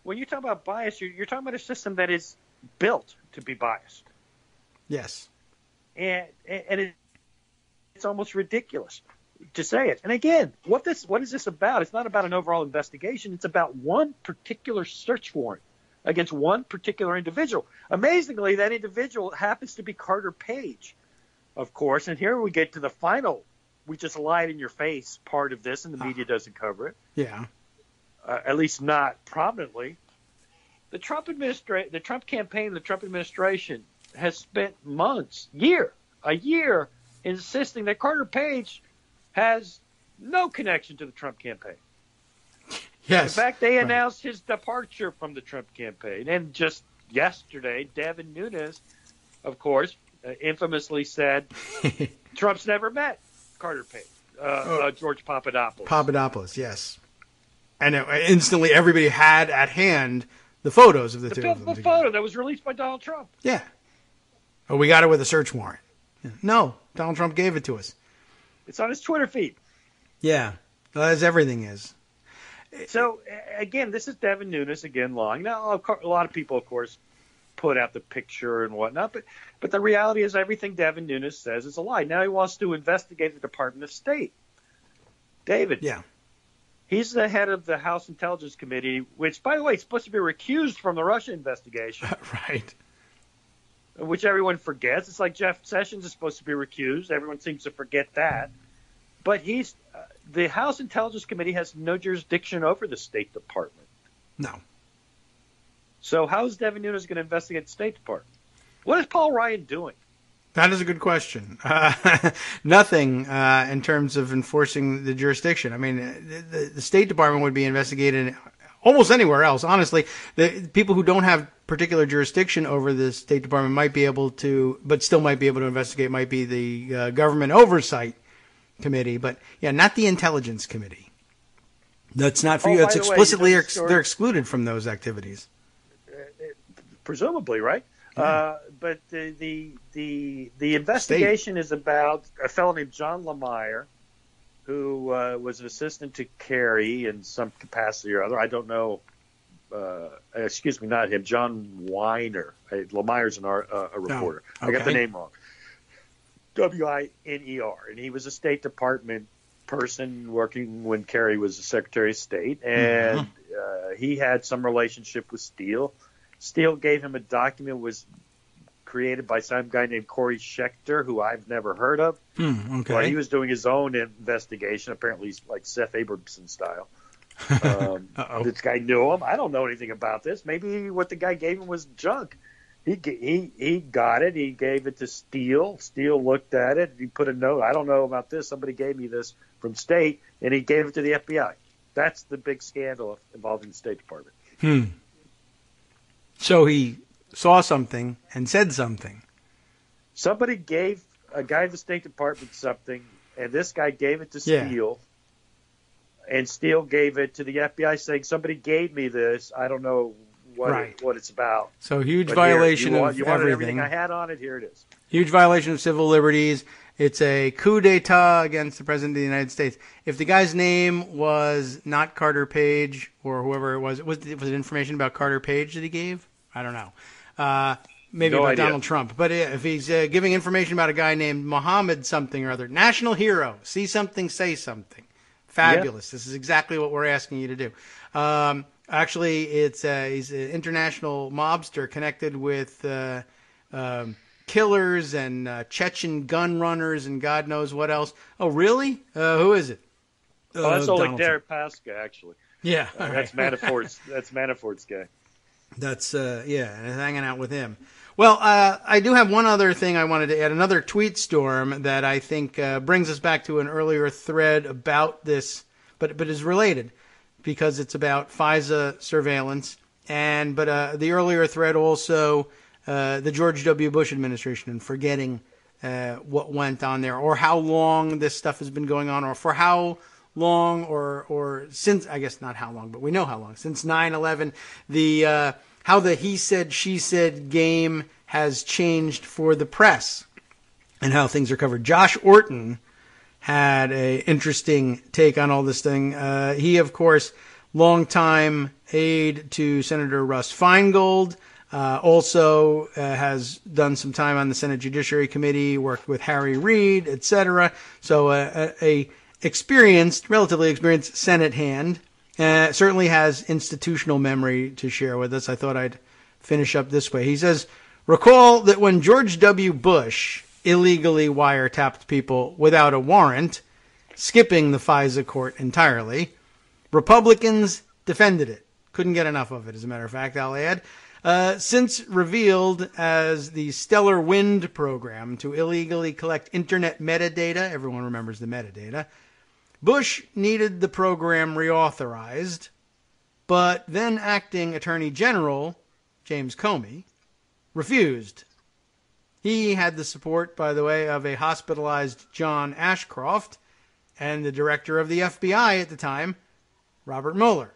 when you talk about bias, you're talking about a system that is built to be biased. Yes. And it's almost ridiculous to say it. And again, what is this about? It's not about an overall investigation. It's about one particular search warrant against one particular individual. Amazingly, that individual happens to be Carter Page, of course. And here we get to the final, we just lied in your face part of this, and the media doesn't cover it. Yeah. At least not prominently. The Trump campaign, the Trump administration has spent a year, insisting that Carter Page has no connection to the Trump campaign. Yes. In fact, they announced his departure from the Trump campaign. And just yesterday, Devin Nunes, of course, infamously said Trump's never met Carter Page, George Papadopoulos. Papadopoulos, yes. And instantly everybody had at hand the photos of the two of them. The photo that was released by Donald Trump. Yeah. Oh, we got it with a search warrant. No, Donald Trump gave it to us. It's on his Twitter feed. Yeah, as everything is. So, again, this is Devin Nunes, again, lying. Now, a lot of people, of course, put out the picture and whatnot, but the reality is everything Devin Nunes says is a lie. Now he wants to investigate the Department of State. David. Yeah. He's the head of the House Intelligence Committee, which, by the way, is supposed to be recused from the Russia investigation. Right. Which everyone forgets. It's like Jeff Sessions is supposed to be recused. Everyone seems to forget that. But the House Intelligence Committee has no jurisdiction over the State Department. No. So how is Devin Nunes going to investigate the State Department? What is Paul Ryan doing? That is a good question. Nothing in terms of enforcing the jurisdiction. I mean, the State Department would be investigated almost anywhere else. Honestly, the people who don't have particular jurisdiction over the State Department might be able to, but still might be able to investigate, might be the Government Oversight Committee, but yeah, not the Intelligence Committee. That's not for you. It's explicitly, they're excluded from those activities. Presumably, right? Yeah. But the investigation is about a fellow named John Lemire, who was an assistant to Kerry in some capacity or other. I don't know. Excuse me, not him. John Weiner. Lemire's a reporter. Oh, okay. I got the name wrong. Winer, and he was a State Department person working when Kerry was the Secretary of State, and he had some relationship with Steele. Steele gave him a document was created by some guy named Corey Schechter, who I've never heard of. Okay. Well, he was doing his own investigation. Apparently, he's like Seth Abramson style. This guy knew him. I don't know anything about this. Maybe what the guy gave him was junk. He got it. He gave it to Steele. Steele looked at it. He put a note. I don't know about this. Somebody gave me this from State, and he gave it to the FBI. That's the big scandal involving the State Department. So he saw something and said something. Somebody gave a guy in the State Department something, and this guy gave it to Steele, and Steele gave it to the FBI saying, somebody gave me this. I don't know what it's about. So huge violation of you wanted everything. Everything I had on it, here it is. Huge violation of civil liberties. It's a coup d'etat against the President of the United States. If the guy's name was not Carter Page or whoever it was it information about Carter Page that he gave? I don't know. Maybe no about idea. Donald Trump. But if he's giving information about a guy named Mohammed something or other, national hero, see something, say something. Fabulous. Yeah. This is exactly what we're asking you to do. Actually, he's an international mobster connected with killers and Chechen gun runners and God knows what else. Oh, really? Who is it? That's Oleg Deripaska, actually. Yeah. That's Manafort's guy. That's, hanging out with him. Well, I do have one other thing I wanted to add, another tweet storm that I think brings us back to an earlier thread about this, but is related because it's about FISA surveillance. But the earlier thread also the George W. Bush administration and forgetting what went on there or how long this stuff has been going on or for how long or since, I guess not how long, but we know how long, since 9/11, how the he said, she said game has changed for the press and how things are covered. Josh Orton had an interesting take on all this thing. He, of course, longtime aide to Senator Russ Feingold, also has done some time on the Senate Judiciary Committee, worked with Harry Reid, etc. So a relatively experienced Senate hand. Certainly has institutional memory to share with us. I thought I'd finish up this way. He says, recall that when George W. Bush illegally wiretapped people without a warrant, skipping the FISA court entirely, Republicans defended it. Couldn't get enough of it, as a matter of fact, I'll add. Since revealed as the Stellar Wind program to illegally collect internet metadata, everyone remembers the metadata, Bush needed the program reauthorized, but then acting Attorney General James Comey refused. He had the support, by the way, of a hospitalized John Ashcroft and the director of the FBI at the time, Robert Mueller.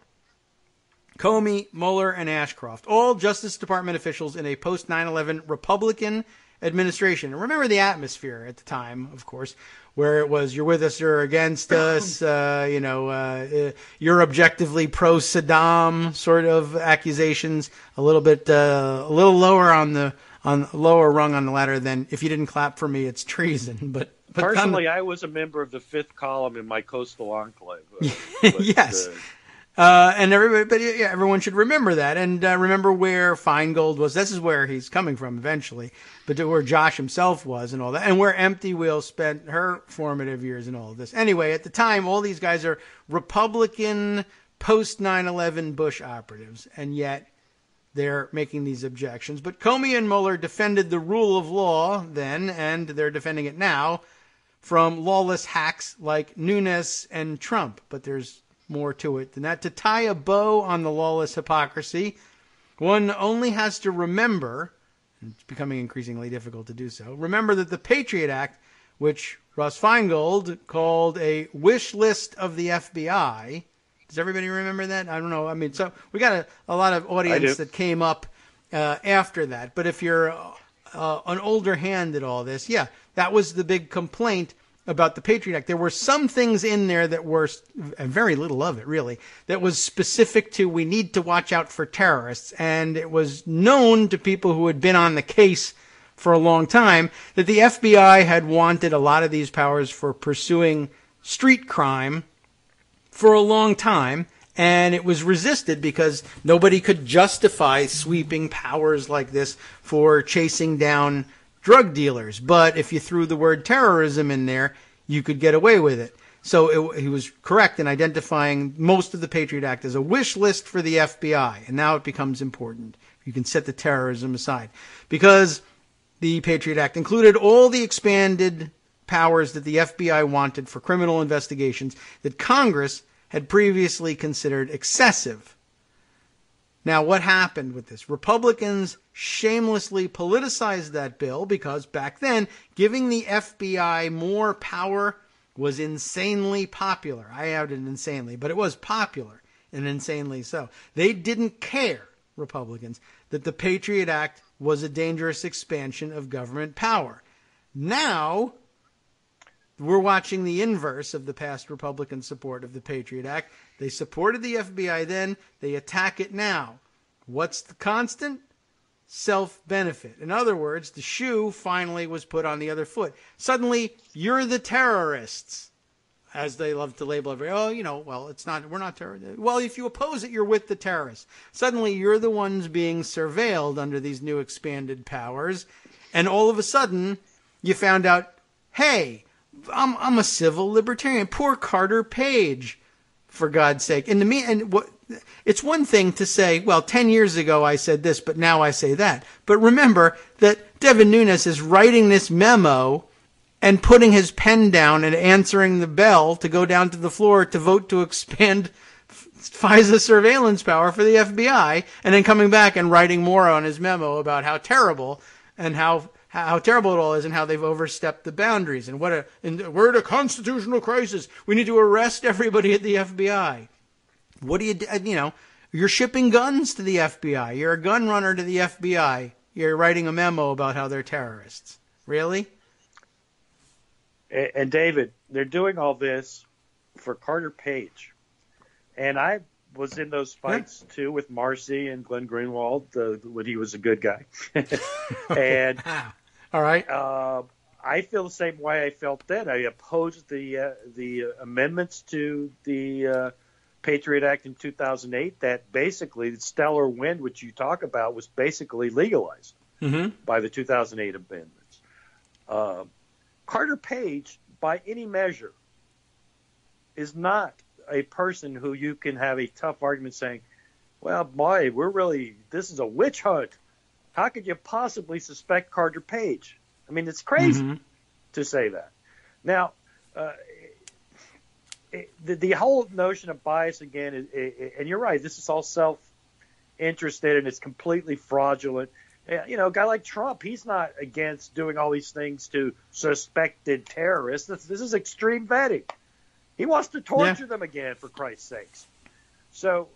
Comey, Mueller, and Ashcroft, all Justice Department officials in a post-9/11 Republican administration. And remember the atmosphere at the time, of course, where it was you're with us or against us, you're objectively pro-Saddam sort of accusations, a little lower on the lower rung on the ladder than if you didn't clap for me, it's treason. But personally, I was a member of the fifth column in my coastal enclave. Yes. And everyone should remember that and remember where Feingold was. This is where he's coming from eventually, but to where Josh himself was and all that, and where Empty Wheel spent her formative years and all of this. Anyway, at the time, all these guys are Republican post-9/11 Bush operatives, and yet they're making these objections. But Comey and Mueller defended the rule of law then, and they're defending it now from lawless hacks like Nunes and Trump. But there's more to it than that. To tie a bow on the lawless hypocrisy, one only has to remember, and it's becoming increasingly difficult to do so, remember that the Patriot Act, which Russ Feingold called a wish list of the FBI, does everybody remember that? I don't know. I mean, so we got a lot of audience that came up after that. But if you're an older hand at all this, yeah, that was the big complaint about the Patriot Act. There were some things in there that were, and very little of it really, that was specific to we need to watch out for terrorists. And it was known to people who had been on the case for a long time that the FBI had wanted a lot of these powers for pursuing street crime for a long time. And it was resisted because nobody could justify sweeping powers like this for chasing down drug dealers. But if you threw the word terrorism in there, you could get away with it. So he was correct in identifying most of the Patriot Act as a wish list for the FBI. And now it becomes important. You can set the terrorism aside. Because the Patriot Act included all the expanded powers that the FBI wanted for criminal investigations that Congress had previously considered excessive. Now, what happened with this? Republicans shamelessly politicized that bill because back then, giving the FBI more power was insanely popular. I added insanely, but it was popular and insanely so. They didn't care, Republicans, that the Patriot Act was a dangerous expansion of government power. Now, we're watching the inverse of the past Republican support of the Patriot Act. They supported the FBI then. They attack it now. What's the constant? Self-benefit. In other words, the shoe finally was put on the other foot. Suddenly, you're the terrorists, as they love to label everybody. It's not, we're not terrorists. Well, if you oppose it, you're with the terrorists. Suddenly, you're the ones being surveilled under these new expanded powers. And all of a sudden, you found out, hey, I'm a civil libertarian. Poor Carter Page, for God's sake. It's one thing to say, well, 10 years ago I said this, but now I say that. But remember that Devin Nunes is writing this memo and putting his pen down and answering the bell to go down to the floor to vote to expand FISA surveillance power for the FBI, and then coming back and writing more on his memo about how terrible and how terrible it all is and how they've overstepped the boundaries and we're at a constitutional crisis. We need to arrest everybody at the FBI. What do you do? You're shipping guns to the FBI. You're a gun runner to the FBI. You're writing a memo about how they're terrorists. Really? And David, they're doing all this for Carter Page. And I was in those fights, too, with Marcy and Glenn Greenwald when he was a good guy. And all right. I feel the same way I felt then. I opposed the amendments to the Patriot Act in 2008 that basically the stellar wind, which you talk about, was basically legalized by the 2008 amendments. Carter Page, by any measure, is not a person who you can have a tough argument saying, well, boy, this is a witch hunt. How could you possibly suspect Carter Page? I mean, it's crazy to say that. Now, the whole notion of bias, again, and you're right, this is all self-interested and it's completely fraudulent. A guy like Trump, he's not against doing all these things to suspected terrorists. This is extreme vetting. He wants to torture them again, for Christ's sakes. So,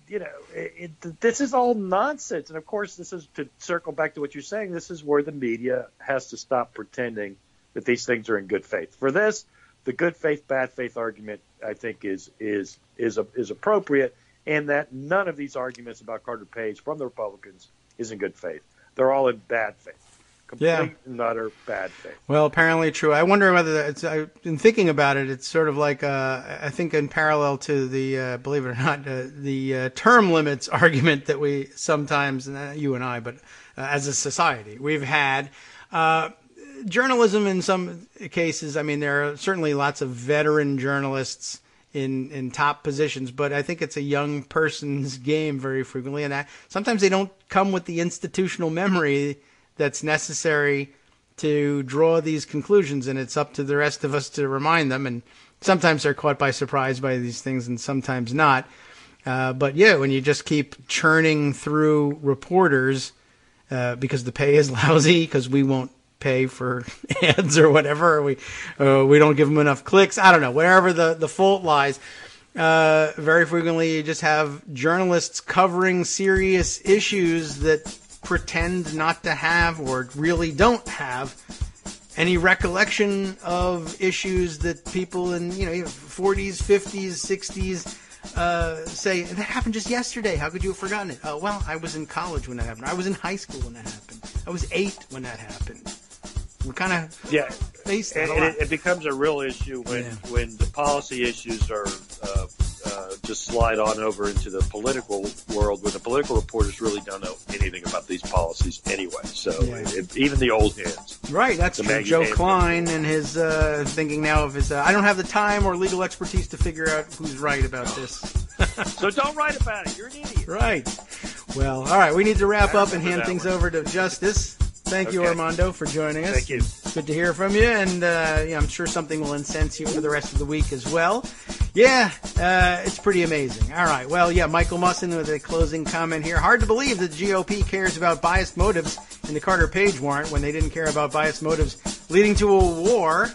this is all nonsense. And, of course, this is to circle back to what you're saying. This is where the media has to stop pretending that these things are in good faith. For this, the good faith, bad faith argument, I think, is appropriate, and that none of these arguments about Carter Page from the Republicans is in good faith. They're all in bad faith. Complete and utter bad faith. Well, apparently true. I wonder whether in thinking about it, it's sort of like, I think in parallel to the, believe it or not, the term limits argument that we sometimes, you and I, but as a society, we've had. Journalism in some cases, I mean, there are certainly lots of veteran journalists in top positions, but I think it's a young person's game very frequently, and sometimes they don't come with the institutional memory that's necessary to draw these conclusions, and it's up to the rest of us to remind them, and sometimes they're caught by surprise by these things and sometimes not. But yeah, when you just keep churning through reporters because the pay is lousy, because we won't pay for ads or whatever, we don't give them enough clicks, I don't know, wherever the fault lies. Very frequently you just have journalists covering serious issues that pretend not to have or really don't have any recollection of issues that people in 40s, 50s, 60s say, that happened just yesterday. How could you have forgotten it? Oh, well, I was in college when that happened. I was in high school when that happened. I was 8 when that happened. We kind of face that a lot. It becomes a real issue when the policy issues are just slide on over into the political world, when the political reporters really don't know anything about these policies anyway. So even the old hands. Right, that's true. Joe Klein and his thinking now of his, I don't have the time or legal expertise to figure out who's right about this. So don't write about it. You're an idiot. Right. Well, all right, we need to wrap up and hand things over to Justice. Thank you, Armando, for joining us. Thank you. Good to hear from you, and I'm sure something will incense you for the rest of the week as well. Yeah, it's pretty amazing. All right. Well, yeah, Michael Musson with a closing comment here. Hard to believe that the GOP cares about biased motives in the Carter Page warrant when they didn't care about biased motives leading to a war.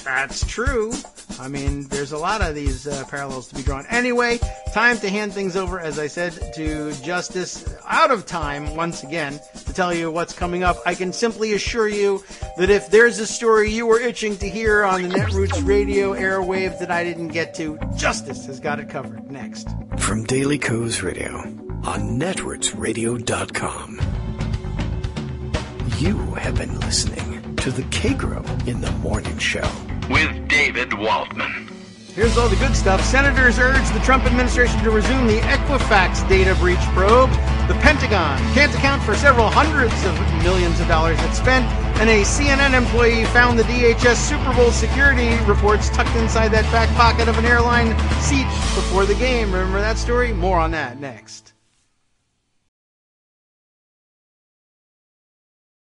That's true. I mean, there's a lot of these parallels to be drawn. Anyway, time to hand things over, as I said, to Justice. Out of time, once again, to tell you what's coming up. I can simply assure you that if there's a story you were itching to hear on the Netroots radio airwaves that I didn't get to, Justice has got it covered. Next. From Daily Kos Radio on netrootsradio.com. You have been listening to the Kagro in the Morning Show with David Waldman. Here's all the good stuff. Senators urge the Trump administration to resume the Equifax data breach probe. The Pentagon can't account for several hundreds of millions of dollars it spent. And a CNN employee found the DHS Super Bowl security reports tucked inside that back pocket of an airline seat before the game. Remember that story? More on that next.